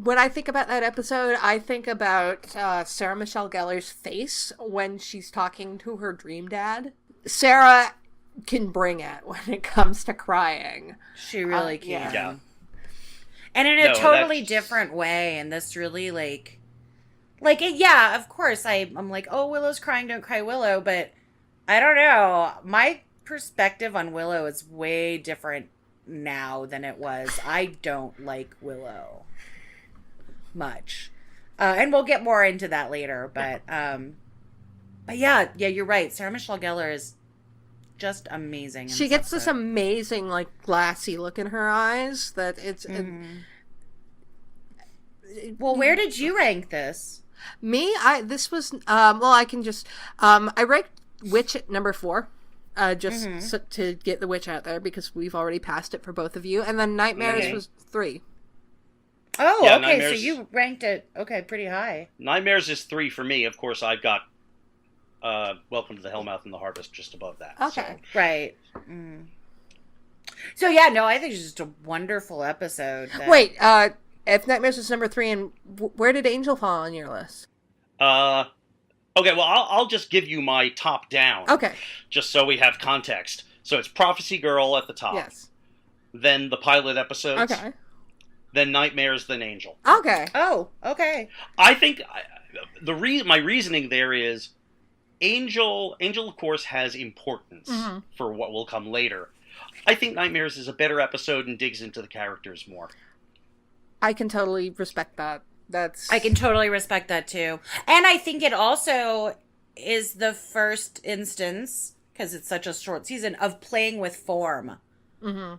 when I think about that episode, I think about Sarah Michelle Gellar's face when she's talking to her dream dad. Sarah can bring it when it comes to crying. She really can. Yeah. And in a totally different way. And this really of course I'm like, oh, Willow's crying, don't cry, Willow. But I don't know. My perspective on Willow is way different now than it was. I don't like Willow much. And we'll get more into that later. But yeah, you're right. Sarah Michelle Gellar is just amazing. She gets this amazing, like, glassy look in her eyes that it's... Well, where did you rank this? Me? This was, I can just, I ranked Witch at number 4, to get the Witch out there, because we've already passed it for both of you, and then Nightmares was 3. Oh, yeah, okay, Nightmares... so you ranked it, pretty high. Nightmares is 3 for me. Of course, I've got Welcome to the Hellmouth and the Harvest just above that. Okay. So. Right. Mm. So, yeah, no, I think it's just a wonderful episode. Wait, if Nightmares was number 3, and where did Angel fall on your list? Okay, well, I'll just give you my top down. Okay. Just so we have context. So it's Prophecy Girl at the top. Yes. Then the pilot episodes. Okay. Then Nightmares, then Angel. Okay. Oh, okay. I think my reasoning there is Angel, of course, has importance for what will come later. I think Nightmares is a better episode and digs into the characters more. I can totally respect that. I can totally respect that too. And I think it also is the first instance, because it's such a short season, of playing with form. Mm-hmm.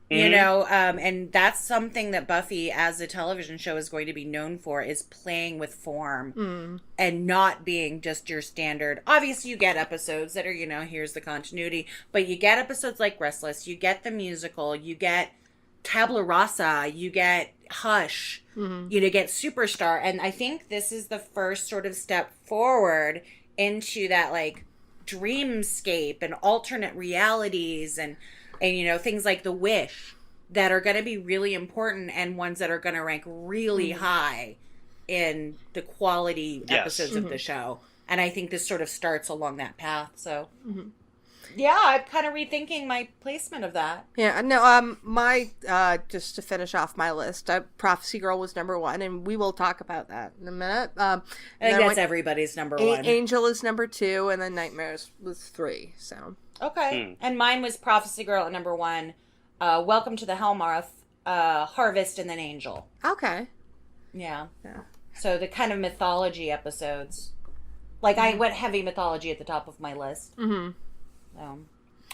You know, and that's something that Buffy as a television show is going to be known for, is playing with form and not being just your standard. Obviously, you get episodes that are, you know, here's the continuity, but you get episodes like Restless, you get the musical, you get Tabula Rasa, you get Hush, you get Superstar, and I think this is the first sort of step forward into that, like, dreamscape and alternate realities and you know, things like The Wish that are going to be really important and ones that are going to rank really high in the quality episodes of the show. And I think this sort of starts along that path. So, yeah, I'm kind of rethinking my placement of that. Yeah, no, just to finish off my list, Prophecy Girl was number 1, and we will talk about that in a minute. I think that's everybody's number 1. Angel is number 2, and then Nightmares was 3, so... Okay. And mine was Prophecy Girl at number 1, Welcome to the Hellmouth, Harvest, and then Angel. Okay. Yeah. So the kind of mythology episodes. Like, I went heavy mythology at the top of my list.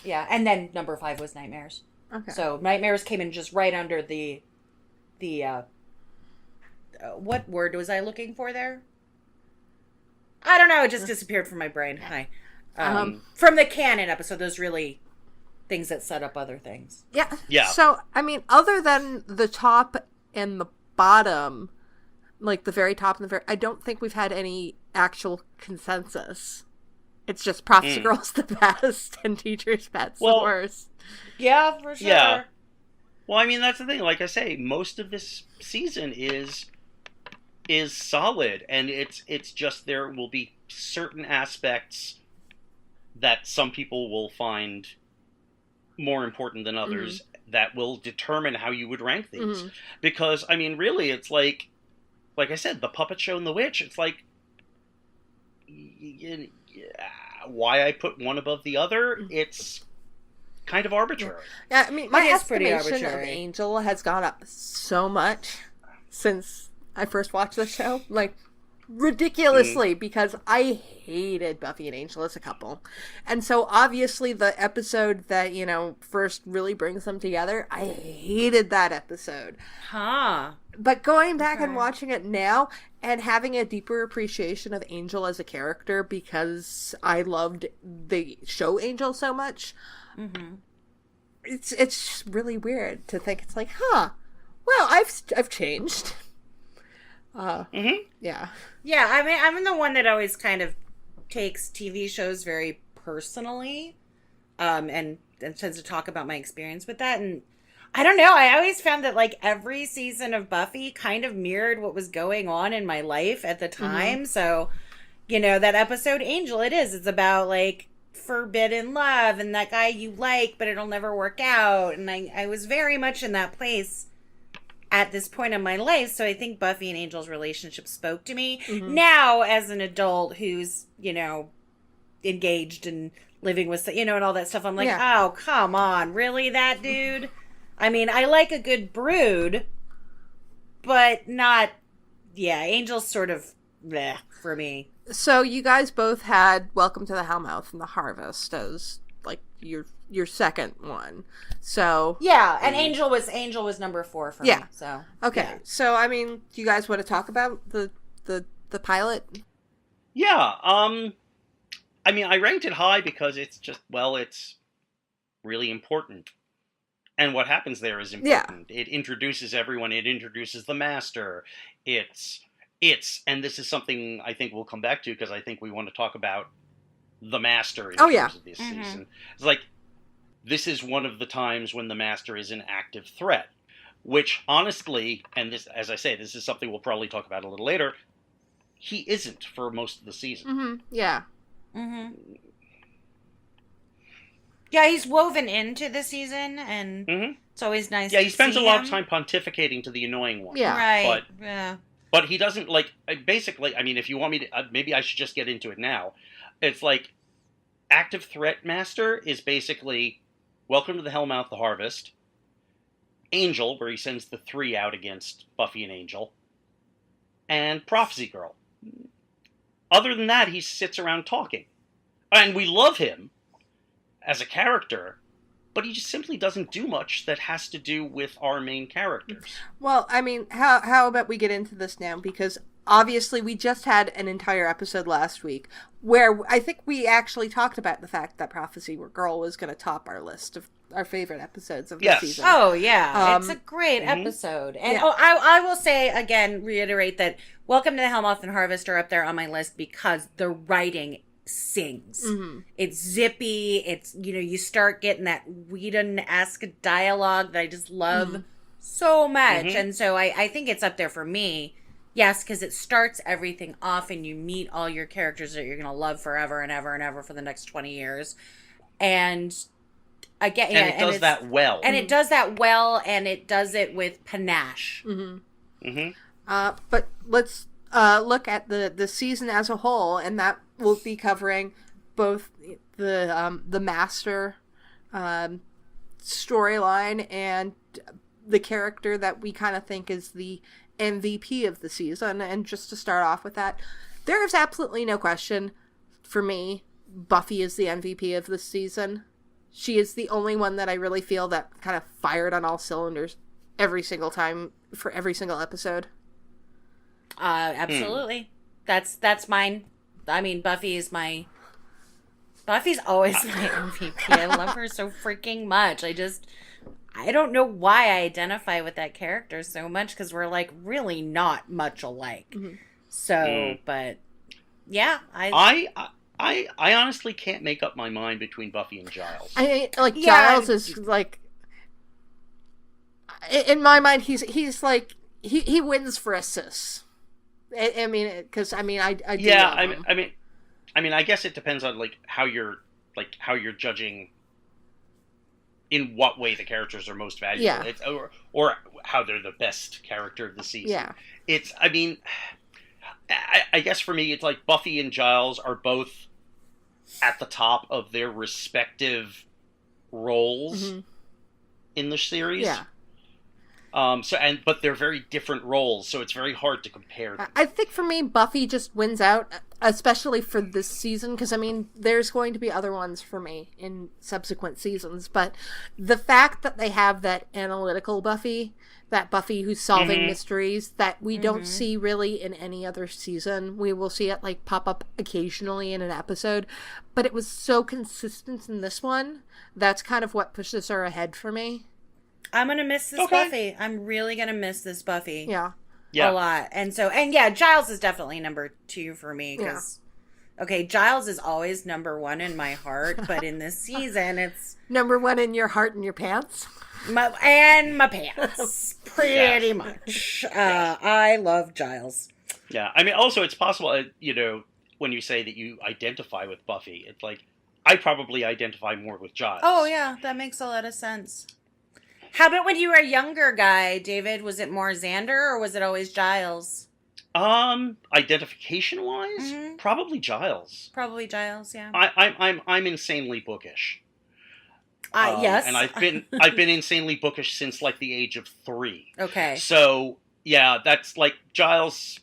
Yeah. And then number 5 was Nightmares. Okay. So Nightmares came in just right under the what word was I looking for there? I don't know. It just disappeared from my brain. Hi. From the canon episode, those really things that set up other things. Yeah. So, I mean, other than the top and the bottom, like the very top and the very... I don't think we've had any actual consensus. It's just Prophecy Girl's the best and Teacher's Pet's the worst. Yeah, for sure. Yeah. Well, I mean, that's the thing. Like I say, most of this season is solid, and it's just there will be certain aspects that some people will find more important than others that will determine how you would rank these. Because, I mean, really, it's like I said, the puppet show and the witch, it's like, why I put one above the other, it's kind of arbitrary. Yeah, I mean, my estimation of Angel has gone up so much since I first watched the show. Like, ridiculously, because I hated Buffy and Angel as a couple. And so obviously the episode that, you know, first really brings them together, I hated that episode. But going back and watching it now and having a deeper appreciation of Angel as a character, because I loved the show Angel so much, it's really weird to think. It's like, well, I've changed. Yeah. I mean, I'm the one that always kind of takes TV shows very personally, and tends to talk about my experience with that. And I don't know, I always found that, like, every season of Buffy kind of mirrored what was going on in my life at the time. So, you know, that episode Angel, it's about, like, forbidden love and that guy you like, but it'll never work out. And I was very much in that place at this point in my life, so I think Buffy and Angel's relationship spoke to me. Now, as an adult who's, you know, engaged and living with, you know, and all that stuff, I'm like, oh, come on, really, that dude? I mean, I like a good brood, but not, Angel's sort of bleh for me. So you guys both had Welcome to the Hellmouth and the Harvest as like your second one. So yeah, and Angel was number 4 for me. So okay, yeah. so I mean, do you guys want to talk about the pilot? Yeah. I mean, I ranked it high because it's just it's really important. And what happens there is important. Yeah. It introduces everyone. It introduces the Master. It's, and this is something I think we'll come back to because I think we want to talk about the Master in terms of this season. It's like, this is one of the times when the Master is an active threat, which honestly, and this, as I say, this is something we'll probably talk about a little later, he isn't for most of the season. Mm-hmm. Yeah. Mm-hmm. Yeah, he's woven into the season, and it's always nice to see him. Yeah, he spends a lot of time pontificating to the annoying one. Yeah. Right. But he doesn't, like, basically, I mean, if you want me to, maybe I should just get into it now. It's like, Active Threat Master is basically Welcome to the Hellmouth, the Harvest, Angel, where he sends the 3 out against Buffy and Angel, and Prophecy Girl. Other than that, he sits around talking. And we love him as a character, but he just simply doesn't do much that has to do with our main characters. Well, I mean, how about we get into this now? Because obviously we just had an entire episode last week where I think we actually talked about the fact that Prophecy Girl was going to top our list of our favorite episodes of the season. Oh, yeah. It's a great episode. And I will say, again, reiterate that Welcome to the Hellmouth and Harvest are up there on my list because the writing sings. It's zippy. It's, you start getting that Whedon-esque dialogue that I just love so much. And so I think it's up there for me. Yes, because it starts everything off and you meet all your characters that you're going to love forever and ever and ever for the next 20 years. And again, and it does that well. And it does that well, and it does it with panache. But let's look at the season as a whole, and that will be covering both the Master storyline and the character that we kind of think is the MVP of the season. And just to start off with that, there is absolutely no question for me, Buffy is the MVP of this season. She is the only one that I really feel that kind of fired on all cylinders every single time for every single episode. Absolutely. That's mine. I mean, Buffy's always my MVP. I love her so freaking much. I don't know why I identify with that character so much, because we're like really not much alike. So, but yeah, I honestly can't make up my mind between Buffy and Giles. Giles is like, in my mind, he's like he wins for assists. I mean, because I do love him. I mean, I guess it depends on how you're judging. In what way the characters are most valuable, or how they're the best character of the season. Yeah, it's. I mean, I guess for me, it's like Buffy and Giles are both at the top of their respective roles in the series. Yeah. But they're very different roles, so it's very hard to compare them. I think for me, Buffy just wins out, especially for this season, because, I mean, there's going to be other ones for me in subsequent seasons, but the fact that they have that analytical Buffy, that Buffy who's solving mysteries, that we don't see really in any other season. We will see it, pop up occasionally in an episode, but it was so consistent in this one, that's kind of what pushes her ahead for me. I'm going to miss this Buffy. I'm really going to miss this Buffy. Yeah. A lot. And Giles is definitely number 2 for me. Giles is always number 1 in my heart, but in this season, it's... Number 1 in your heart and your pants? My pants. Pretty much. I love Giles. Yeah. I mean, also, it's possible, when you say that you identify with Buffy, it's like, I probably identify more with Giles. Oh, yeah. That makes a lot of sense. How about when you were a younger guy, David? Was it more Xander or was it always Giles? Identification-wise, probably Giles. Probably Giles, yeah. I'm insanely bookish. Yes. And I've been insanely bookish since the age of 3. Okay. So yeah, that's Giles.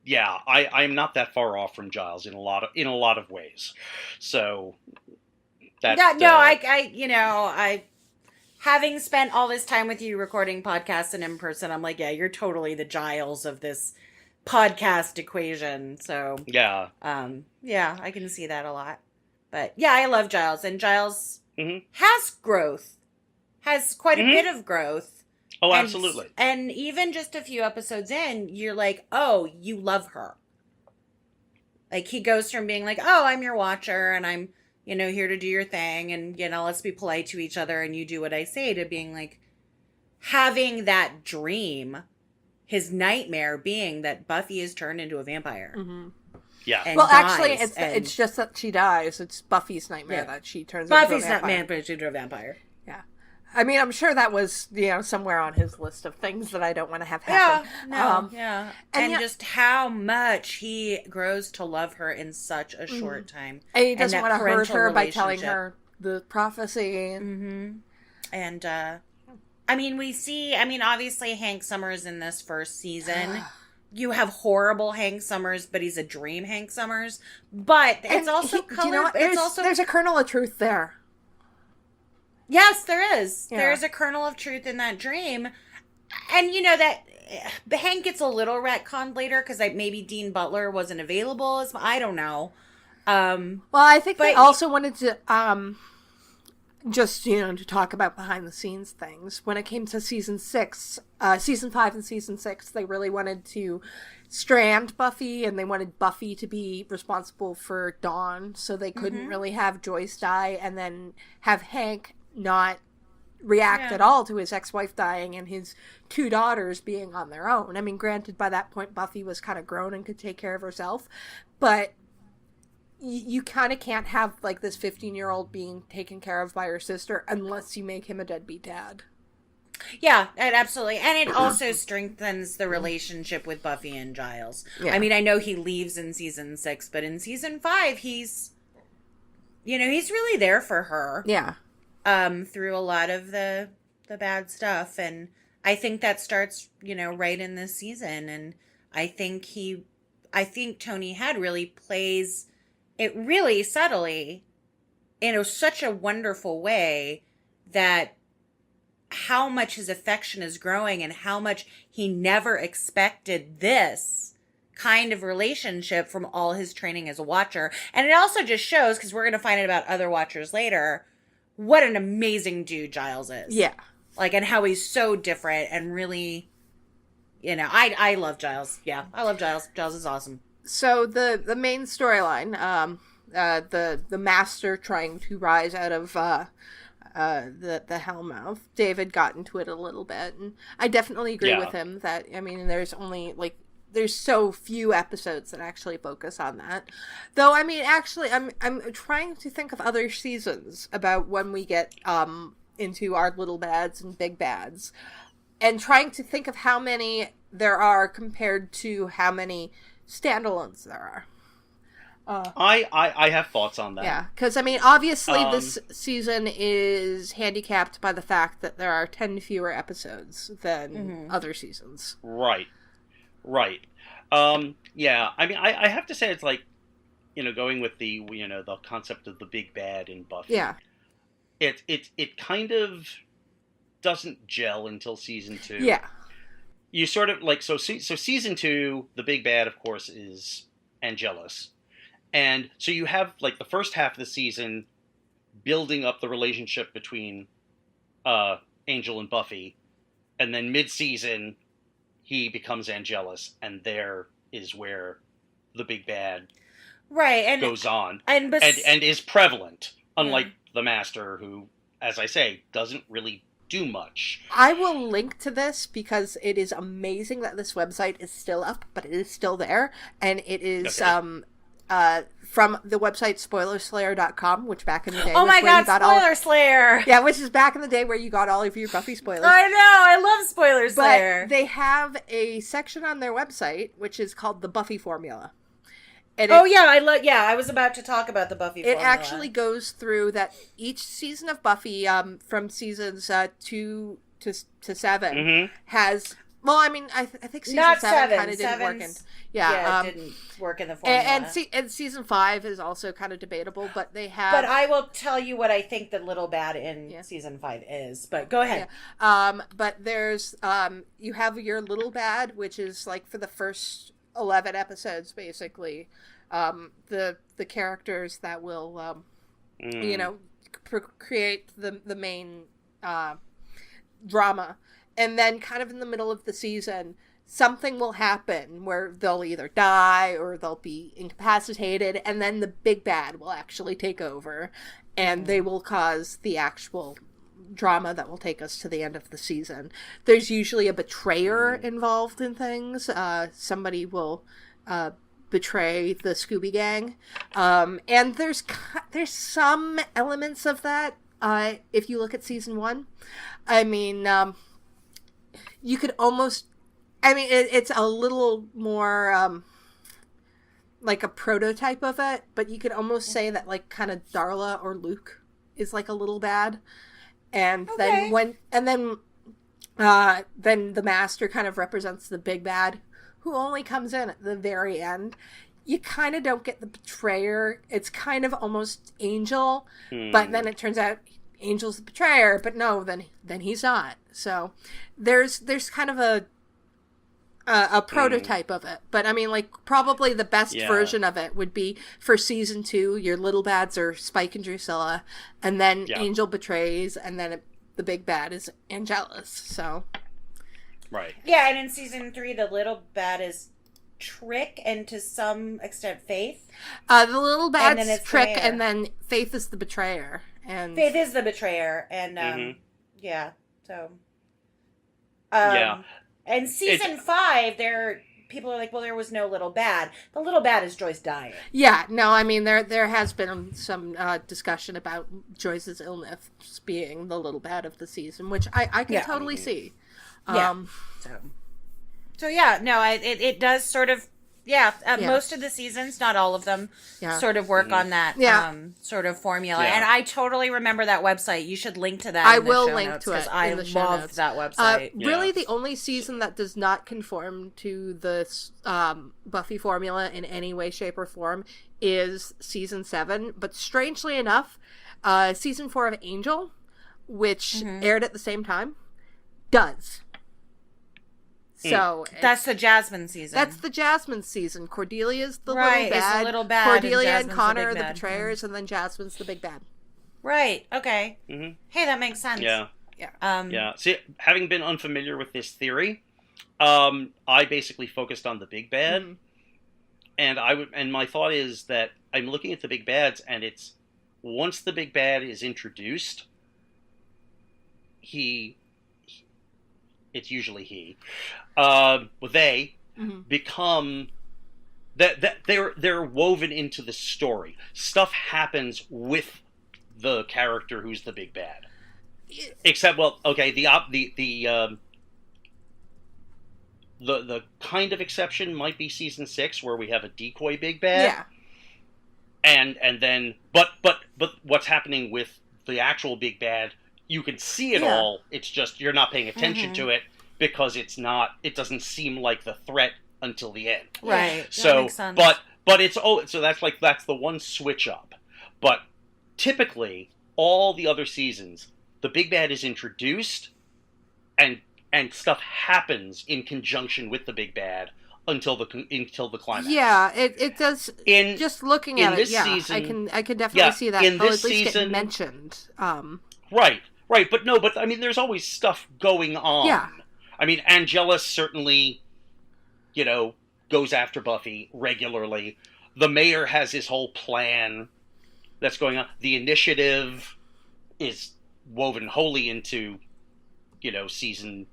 Yeah, I'm not that far off from Giles in a lot of ways. So I having spent all this time with you recording podcasts and in person, I'm like, yeah, you're totally the Giles of this podcast equation. So yeah, I can see that a lot. But yeah, I love Giles, and Giles has growth, has quite a bit of growth. Oh, absolutely. And even just a few episodes in, you're like, oh, you love her. Like, he goes from being like, oh, I'm your watcher, and I'm, here to do your thing, and, let's be polite to each other, and you do what I say, to being like, having that dream, his nightmare being that Buffy is turned into a vampire. Mm-hmm. Yeah. Well, actually, it's just that she dies. It's Buffy's nightmare that she turns into a vampire. Buffy's into a vampire. Yeah. I mean, I'm sure that was, somewhere on his list of things that I don't want to have happen. Yeah, And just how much he grows to love her in such a short time. And he doesn't want to hurt her by telling her the prophecy. Mm-hmm. And, obviously Hank Summers in this first season. You have horrible Hank Summers, but he's a dream Hank Summers. But it's also colored. There's a kernel of truth there. Yes, there is. Yeah. There's a kernel of truth in that dream. And that Hank gets a little retconned later because maybe Dean Butler wasn't available. I don't know. Well, I think they also wanted to just, to talk about behind the scenes things. When it came to season 5 and season 6, they really wanted to strand Buffy, and they wanted Buffy to be responsible for Dawn, so they couldn't really have Joyce die and then have Hank not react at all to his ex-wife dying and his 2 daughters being on their own. I mean, granted, by that point, Buffy was kind of grown and could take care of herself, but you kind of can't have, like, this 15-year-old being taken care of by her sister unless you make him a deadbeat dad. Yeah, absolutely. And it also strengthens the relationship with Buffy and Giles. Yeah. I mean, I know he leaves in season 6, but in season 5, he's really there for her. Yeah. Through a lot of the bad stuff. And I think that starts, right in this season. And I think Tony Head really plays it really subtly in such a wonderful way that how much his affection is growing and how much he never expected this kind of relationship from all his training as a watcher. And it also just shows, because we're going to find out about other watchers later, what an amazing dude Giles is. Yeah. Like, and how he's so different and really, I love Giles. Yeah, I love Giles. Giles is awesome. So the main storyline, the master trying to rise out of the Hellmouth, David got into it a little bit, and I definitely agree with him that, there's only, there's so few episodes that actually focus on that. Though, actually, I'm trying to think of other seasons about when we get into our little bads and big bads, and trying to think of how many there are compared to how many standalones there are. I have thoughts on that. Yeah, because obviously this season is handicapped by the fact that there are 10 fewer episodes than other seasons. Right. Yeah, I have to say it's like, going with the the concept of the big bad in Buffy. Yeah. It kind of doesn't gel until season 2. Yeah. You sort of so season 2, the big bad, of course, is Angelus. And so you have the first half of the season building up the relationship between Angel and Buffy, and then mid-season he becomes Angelus, and there is where the big bad goes on and is prevalent, unlike the Master, who, as I say, doesn't really do much. I will link to this because it is amazing that this website is still up, but it is still there, and it is from the website spoilerslayer.com, which back in the day Spoiler Slayer! Yeah, which is back in the day where you got all of your Buffy spoilers. I know, I love Spoiler Slayer! But they have a section on their website which is called the Buffy Formula. And I was about to talk about the Buffy formula. It actually goes through that each season of Buffy, from seasons 2 to 7, has Well, I mean, I think season Not 7 kind of didn't work. It didn't work in the formula. And season 5 is also kind of debatable, but they have. But I will tell you what I think the little bad in season 5 is. But go ahead. Yeah. But there's you have your little bad, which is like for the first 11 episodes, basically, the characters that will create the main drama. And then kind of in the middle of the season, something will happen where they'll either die or they'll be incapacitated, and then the big bad will actually take over, and they will cause the actual drama that will take us to the end of the season. There's usually a betrayer involved in things. Somebody will betray the Scooby Gang. And there's some elements of that if you look at season 1. I mean... you could almost, I mean, it's a little more like a prototype of it, but you could almost say that like kind of Darla or Luke is like a little bad. And then then the Master kind of represents the big bad, who only comes in at the very end. You kind of don't get the betrayer. It's kind of almost Angel, but then it turns out Angel's the betrayer, but no, then he's not. So there's kind of a prototype of it. But I mean, like, probably the best version of it would be for season 2, your little bads are Spike and Drusilla, and then Angel betrays, and then the big bad is Angelus. So right. Yeah, and in season 3, the little bad is Trick, and to some extent Faith. The little bad's Trick, and then Faith is the betrayer. And Faith is the betrayer, and so and season 5, people are like, well, there was no little bad. The little bad is Joyce dying. Yeah, no, I mean there has been some discussion about Joyce's illness being the little bad of the season, which I can totally see. So yeah, no, it does sort of. Most of the seasons, not all of them, sort of work on that sort of formula. And I totally remember that website. You should link to that. I will link to it. I loved that website. Really, the only season that does not conform to the Buffy formula in any way, shape, or form is season 7. But strangely enough, season 4 of Angel, which aired at the same time, does. So that's the Jasmine season. That's the Jasmine season. Cordelia's the little bad. Cordelia and Connor are the betrayers, and then Jasmine's the big bad. Right. Okay. Hey, that makes sense. Yeah. See, having been unfamiliar with this theory, I basically focused on the big bad, and my thought is that I'm looking at the big bads, and it's once the big bad is introduced, it's usually they become that they're woven into the story. Stuff happens with the character who's the big bad. Except, well, okay, the kind of exception might be season 6, where we have a decoy big bad. Yeah. And then but what's happening with the actual big bad? You can see it all. It's just you're not paying attention to it because it doesn't seem like the threat until the end. Right. So, that makes sense. but it's so that's the one switch up. But typically, all the other seasons, the big bad is introduced, and stuff happens in conjunction with the big bad until the climax. Yeah, it does. Just looking at it, season, I can definitely see that. In this at least season, get mentioned. Right, but I mean, there's always stuff going on. Yeah. I mean, Angelus certainly, goes after Buffy regularly. The mayor has his whole plan that's going on. The initiative is woven wholly into, season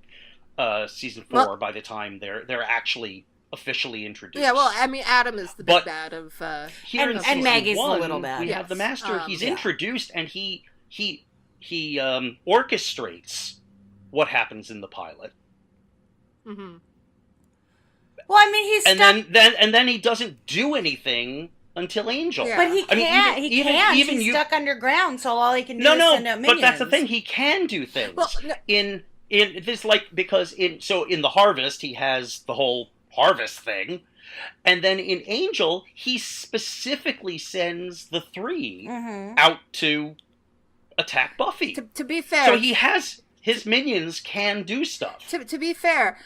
4 by the time they're actually officially introduced. Yeah, well, I mean, Adam is the big bad of... and Maggie's the little bad. We have the Master. He's introduced, and he orchestrates what happens in the pilot. Mm-hmm. Well, I mean, he's and then he doesn't do anything until Angel. Yeah. But he can't. He's stuck underground, so all he can do is send out minions. But that's the thing. He can do things. Well, in in this, like, because in the Harvest he has the whole harvest thing, and then in Angel he specifically sends the three out to attack Buffy. To be fair, so he has his minions can do stuff. To be fair,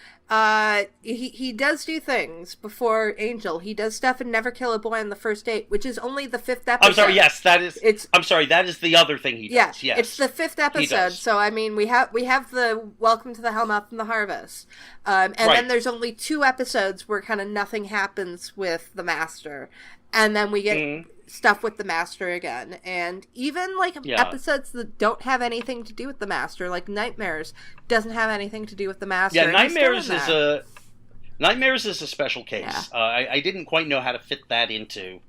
he does do things before Angel. He does stuff in Never Kill a Boy on the First Date, which is only the 5th episode. I'm sorry. Yes, that is. I'm sorry. That is the other thing he does. Yeah, yes, it's the 5th episode. So I mean, we have the Welcome to the Hellmouth and the Harvest, and then there's only 2 episodes where kind of nothing happens with the Master, and then we get stuff with the Master again. And even like episodes that don't have anything to do with the Master, like Nightmares, doesn't have anything to do with the Master. Yeah, Nightmares is a special case. Yeah. I didn't quite know how to fit that into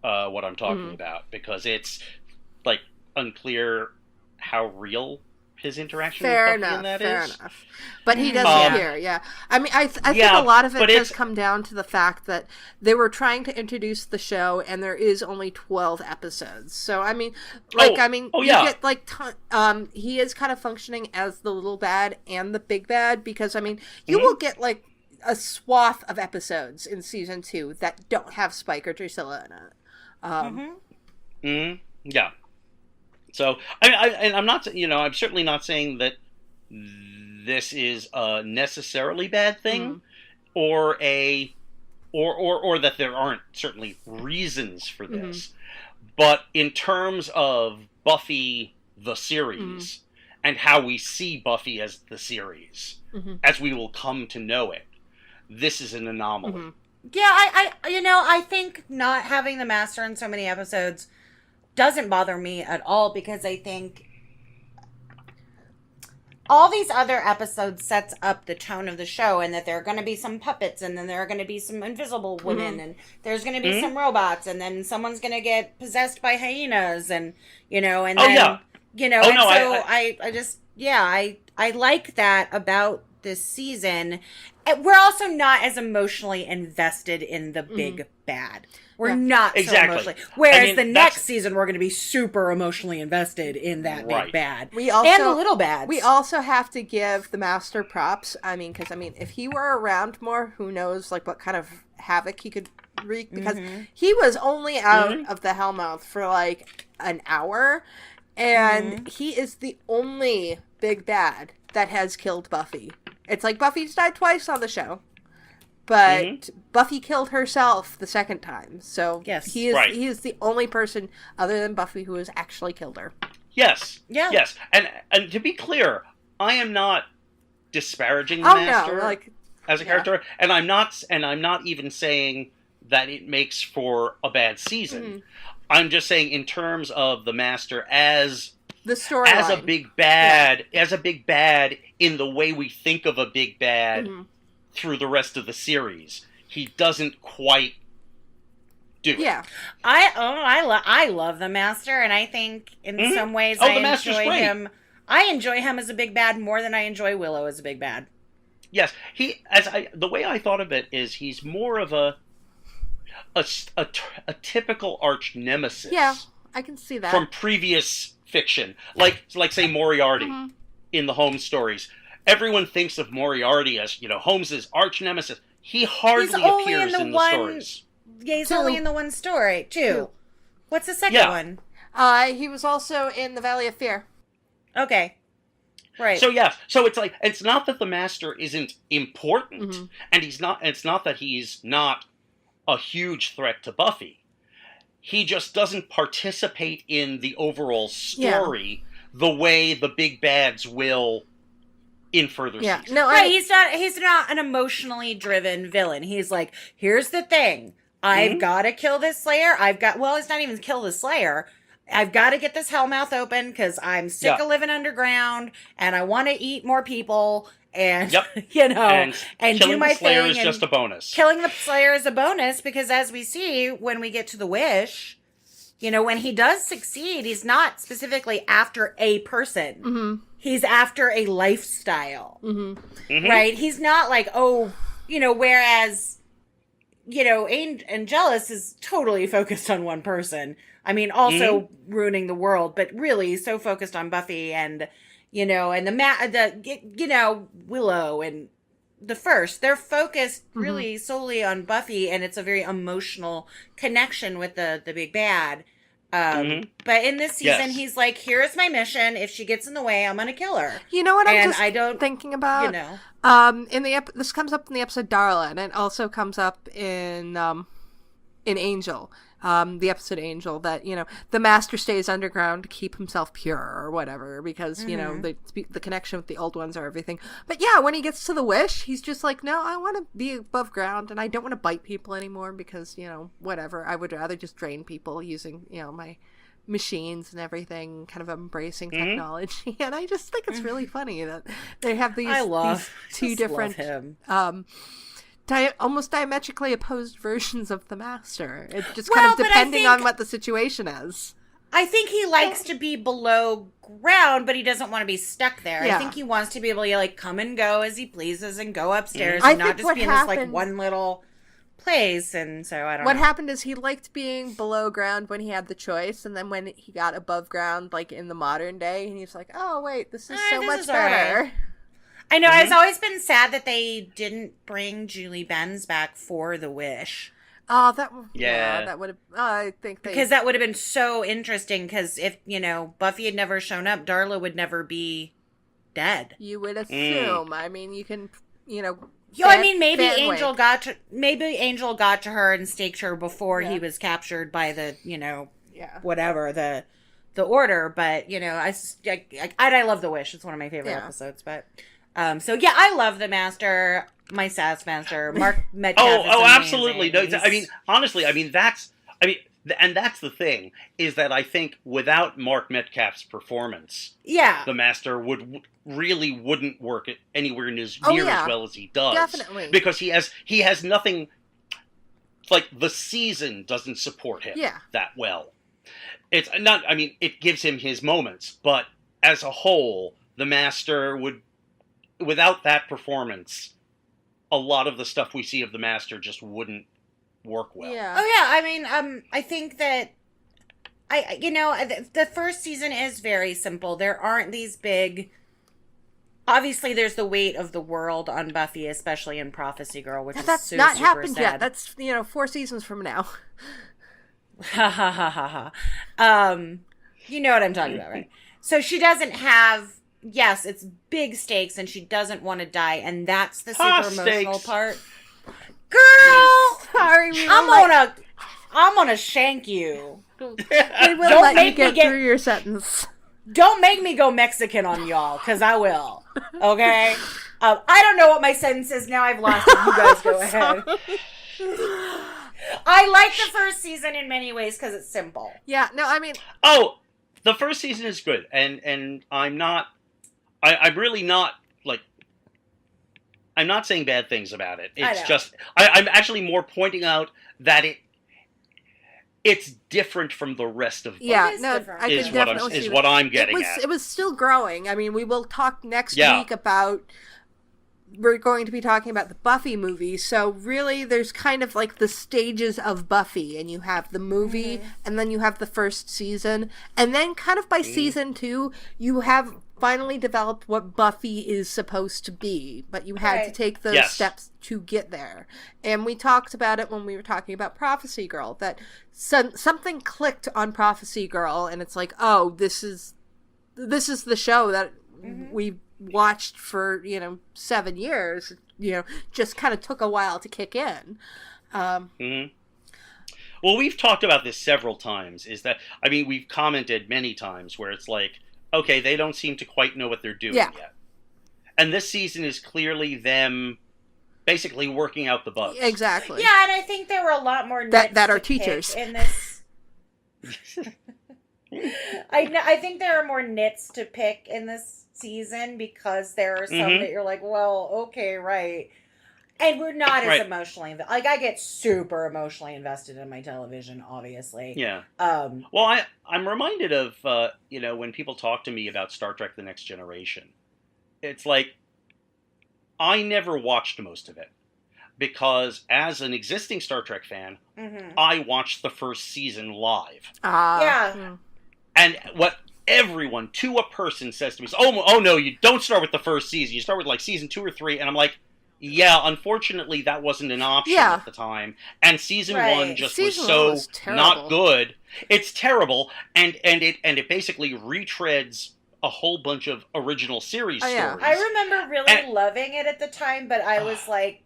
what I'm talking about, because it's like unclear how real his interaction with Buffy in that is. Fair enough. But he does here, yeah. I mean, I think a lot of it does come down to the fact that they were trying to introduce the show, and there is only 12 episodes. So, I mean, you get, like, he is kind of functioning as the little bad and the big bad, because, I mean, you will get, like, a swath of episodes in season 2 that don't have Spike or Drusilla in it. Yeah. So, I'm certainly not saying that this is a necessarily bad thing, or that there aren't certainly reasons for this. But in terms of Buffy the series and how we see Buffy as the series, as we will come to know it, this is an anomaly. Yeah, I think not having the Master in so many episodes doesn't bother me at all, because I think all these other episodes sets up the tone of the show, and that there are going to be some puppets, and then there are going to be some invisible women, and there's going to be some robots, and then someone's going to get possessed by hyenas, and I like that about this season. We're also not as emotionally invested in the big bad. We're not so emotionally. Whereas the next season, we're going to be super emotionally invested in that big bad. And the little bads. We also have to give the Master props. I mean, because, if he were around more, who knows, like, what kind of havoc he could wreak. Because he was only out of the Hellmouth for, like, an hour. And he is the only big bad that has killed Buffy. It's like Buffy's died twice on the show. But Buffy killed herself the second time. So he is the only person other than Buffy who has actually killed her. Yes. Yeah. Yes. And to be clear, I am not disparaging the Master as a character, and I'm not even saying that it makes for a bad season. I'm just saying, in terms of the Master as the story, as a big bad, in the way we think of a big bad through the rest of the series, he doesn't quite do it. Yeah, I love the Master, and I think in some ways I enjoy him. I enjoy him as a big bad more than I enjoy Willow as a big bad. Yes, the way I thought of it is he's more of a typical arch nemesis. Yeah, I can see that from previous fiction, like say Moriarty in the Holmes stories. Everyone thinks of Moriarty as Holmes's arch nemesis. He hardly appears in the stories. Yeah, he's only in the one story too. What's the second one? He was also in the Valley of Fear. Okay. Right. So it's not that the Master isn't important, and it's not that he's not a huge threat to Buffy. He just doesn't participate in the overall story the way the big bads will in further seasons. No, he's not an emotionally driven villain. He's like, here's the thing. I've got to kill this Slayer. It's not even kill the Slayer. I've got to get this Hellmouth open because I'm sick of living underground and I want to eat more people. And, and do my Slayer thing. Is just a bonus. Killing the Slayer is a bonus because, as we see when we get to the Wish, when he does succeed, he's not specifically after a person. He's after a lifestyle. Right? He's not like, whereas, Angelus is totally focused on one person. I mean, also ruining the world, but really so focused on Buffy and, and Willow and the first, they're focused really solely on Buffy, and it's a very emotional connection with the big bad. But in this season, he's like, here's my mission. If she gets in the way, I'm going to kill her. You know what I don't thinking about? This comes up in the episode Darla, and it also comes up in Angel. The episode Angel, that, the master stays underground to keep himself pure or whatever, because, the connection with the old ones are everything. But yeah, when he gets to the wish, he's just like, no, I want to be above ground, and I don't want to bite people anymore because, whatever. I would rather just drain people using, my machines and everything, kind of embracing technology. And I just think it's really funny that they have these two different almost diametrically opposed versions of the master. It's just kind of depending on what the situation is. I think he likes to be below ground, but he doesn't want to be stuck there. Yeah. I think he wants to be able to come and go as he pleases and go upstairs and not just be in this one little place. And so I don't know. What happened is he liked being below ground when he had the choice, and then when he got above ground, in the modern day, and he's like, oh wait, this is so much better. Right. I know, I've always been sad that they didn't bring Julie Benz back for The Wish. Oh, that would have, I think because that would have been so interesting, because if, Buffy had never shown up, Darla would never be dead. You would assume. I mean, you can, maybe Angel got to her and staked her before he was captured by the, whatever, the Order, but, I love The Wish. It's one of my favorite episodes, but... I love the Master, my Sass Master, Mark Metcalf. Absolutely. No, honestly, that's the thing, is that I think without Mark Metcalf's performance, the Master wouldn't work anywhere near as well as he does. Definitely. Because he has nothing, the season doesn't support him that well. It's not, it gives him his moments, but as a whole, the Master would, without that performance, a lot of the stuff we see of the Master just wouldn't work well. Yeah. Oh yeah, I think that the first season is very simple. There aren't these big. Obviously, there's the weight of the world on Buffy, especially in Prophecy Girl, which that's is not super happened sad. yet. That's 4 seasons from now. Ha ha ha ha ha. You know what I'm talking about, right? So she doesn't have. Yes, it's big stakes, and she doesn't want to die, and that's the super emotional part. Girl, sorry, I'm gonna shank you. We will let you get through your sentence. Don't make me go Mexican on y'all, because I will. Okay? I don't know what my sentence is now. I've lost it. You guys go ahead. I like the first season in many ways because it's simple. Yeah, no, the first season is good, and I'm really not, I'm not saying bad things about it. It's just, I'm actually more pointing out that it's different from the rest of Buffy. Yeah, is what I'm getting at. It was still growing. We will talk next week about, we're going to be talking about the Buffy movie. So really, there's kind of the stages of Buffy, and you have the movie, and then you have the first season, and then kind of by season 2, you have finally developed what Buffy is supposed to be, but you had to take those steps to get there. And we talked about it when we were talking about Prophecy Girl, that something clicked on Prophecy Girl, and it's like, oh, this is the show that we watched for 7 years. Just kind of took a while to kick in. Well, we've talked about this several times. Is that we've commented many times where it's like, okay, they don't seem to quite know what they're doing yet. And this season is clearly them basically working out the bugs. Exactly. Yeah, and I think there were a lot more nits that are teachers in this. I think there are more nits to pick in this season, because there are some that you're like, well, okay, right. And we're not as emotionally I get super emotionally invested in my television, obviously. Yeah. Well, I'm reminded of when people talk to me about Star Trek: The Next Generation. It's like, I never watched most of it, because as an existing Star Trek fan, I watched the first season live. Yeah. And everyone, to a person, says to me, oh no, you don't start with the first season. You start with like season 2 or 3. And I'm like, yeah, unfortunately, that wasn't an option at the time. And season 1 just was so not good. It's terrible, and it basically retreads a whole bunch of original series stories. I remember really loving it at the time, but I was like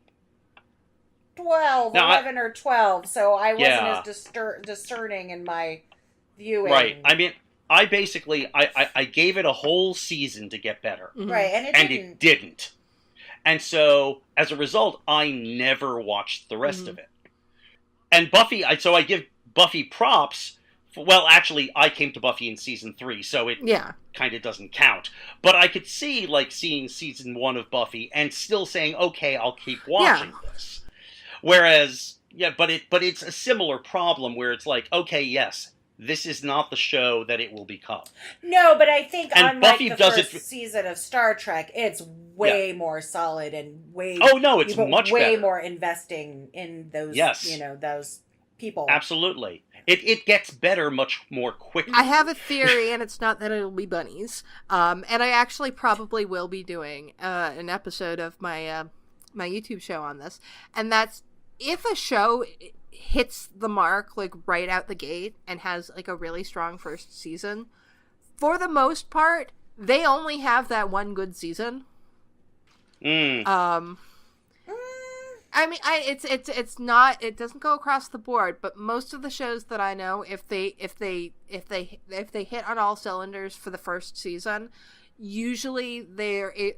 11 or 12, so I wasn't as discerning in my viewing. Right. I mean, I basically I gave it a whole season to get better. Right, and it didn't. And so, as a result, I never watched the rest of it. And Buffy, so I give Buffy props. Well, actually, I came to Buffy in season 3, so it kind of doesn't count. But I could see, like, seeing season 1 of Buffy and still saying, okay, I'll keep watching this. Whereas, but it's a similar problem where it's like, okay, yes, this is not the show that it will become. No, but I think and unlike the first season of Star Trek, it's way more solid and way... Oh, no, it's much way better. more investing in those, those people. Absolutely. It gets better much more quickly. I have a theory, and it's not that it'll be bunnies. And I actually probably will be doing an episode of my my YouTube show on this. And that's, if a show hits the mark, like, right out the gate and has, like, a really strong first season, for the most part, they only have that one good season. I mean, it's not, it doesn't go across the board, but most of the shows that I know, if they hit on all cylinders for the first season, usually they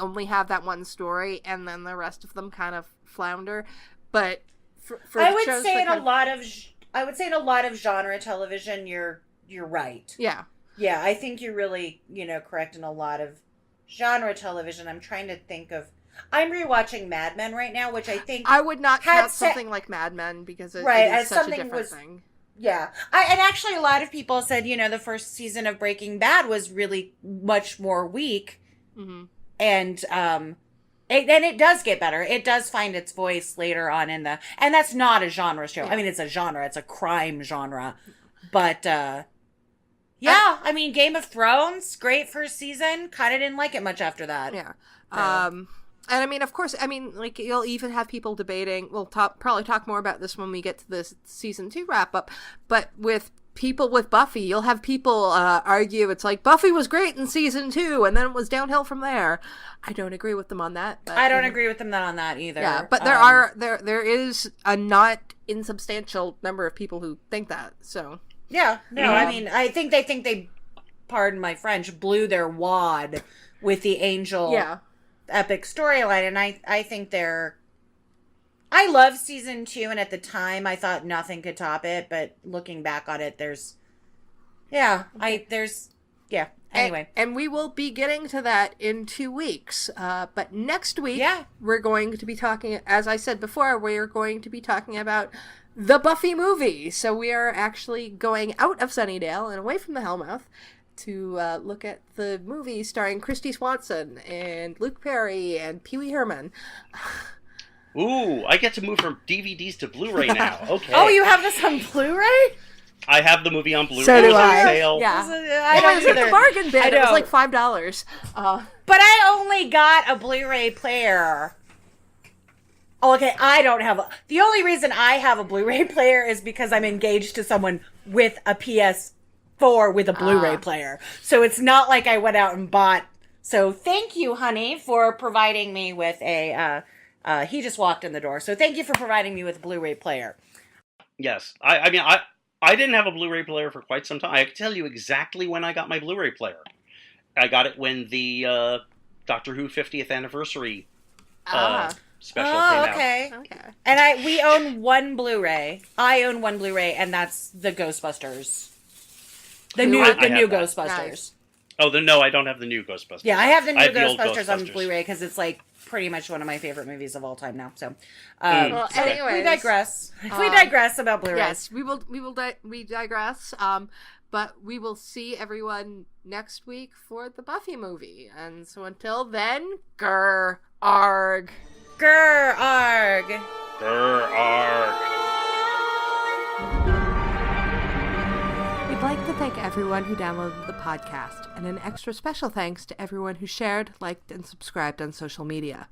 only have that one story, and then the rest of them kind of flounder. But for I would say in a lot of genre television, you're right. Yeah. Yeah, I think you're really, correct in a lot of genre television. I'm trying to think of... I'm rewatching Mad Men right now, which I think... I would not count something like Mad Men, because it is such a different thing. Yeah. And actually a lot of people said, the first season of Breaking Bad was really much more weak. Mm-hmm. And it does get better. It does find its voice later on and that's not a genre show. Yeah. I mean, it's a genre. It's a crime genre. But, I mean, Game of Thrones, great first season. Kind of didn't like it much after that. Yeah. And I mean, of course, like, you'll even have people debating, we'll probably talk more about this when we get to this season 2 wrap up, but with people with Buffy, you'll have people argue it's like, Buffy was great in season 2, and then it was downhill from there. I don't agree with them on that. But, I don't agree with them on that either. Yeah, but there is a not insubstantial number of people who think that, so. Yeah, no, I mean, I think they, pardon my French, blew their wad with the Angel... Yeah. Epic storyline, and I think I love season 2, and at the time I thought nothing could top it, but looking back on it, anyway. And we will be getting to that in 2 weeks, but next week we're going to be talking, as I said before, we're going to be talking about the Buffy movie, so we are actually going out of Sunnydale and away from the Hellmouth to look at the movie starring Christy Swanson and Luke Perry and Pee Wee Herman. Ooh, I get to move from DVDs to Blu-ray now. Okay. Oh, you have this on Blu-ray? I have the movie on Blu-ray. So do I. On sale. Yeah. It was in the bargain bin. It was like $5. But I only got a Blu-ray player. Oh, okay, I don't have the only reason I have a Blu-ray player is because I'm engaged to someone with a PS4 with a Blu-ray player. So it's not like I went out and bought. So thank you, honey, for providing me with a, he just walked in the door. So thank you for providing me with a Blu-ray player. Yes. I mean, I didn't have a Blu-ray player for quite some time. I can tell you exactly when I got my Blu-ray player. I got it when the Doctor Who 50th anniversary special came out. Okay. And we own one Blu-ray. I own one Blu-ray, and that's the Ghostbusters. The new Ghostbusters. Nice. Oh, no, I don't have the new Ghostbusters. Yeah, I have the new Ghostbusters on Blu-ray because it's like pretty much one of my favorite movies of all time now. So, anyways, we digress. We digress about Blu-rays. Yes, we digress. But we will see everyone next week for the Buffy movie. And so until then, grr arg. Grr arg. Grr arg. We I'd like to thank everyone who downloaded the podcast, and an extra special thanks to everyone who shared, liked, and subscribed on social media.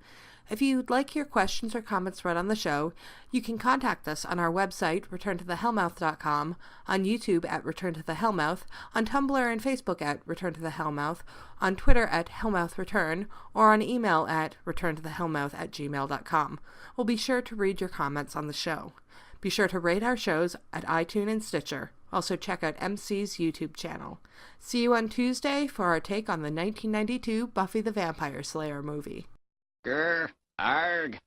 If you'd like your questions or comments read on the show, you can contact us on our website, returntothehellmouth.com, on YouTube at Return to the Hellmouth, on Tumblr and Facebook at Return to the Hellmouth, on Twitter at HellmouthReturn, or on email at returntothehellmouth@gmail.com. We'll be sure to read your comments on the show. Be sure to rate our shows at iTunes and Stitcher. Also check out Emcee's YouTube channel. See you on Tuesday for our take on the 1992 Buffy the Vampire Slayer movie. Grr, arg.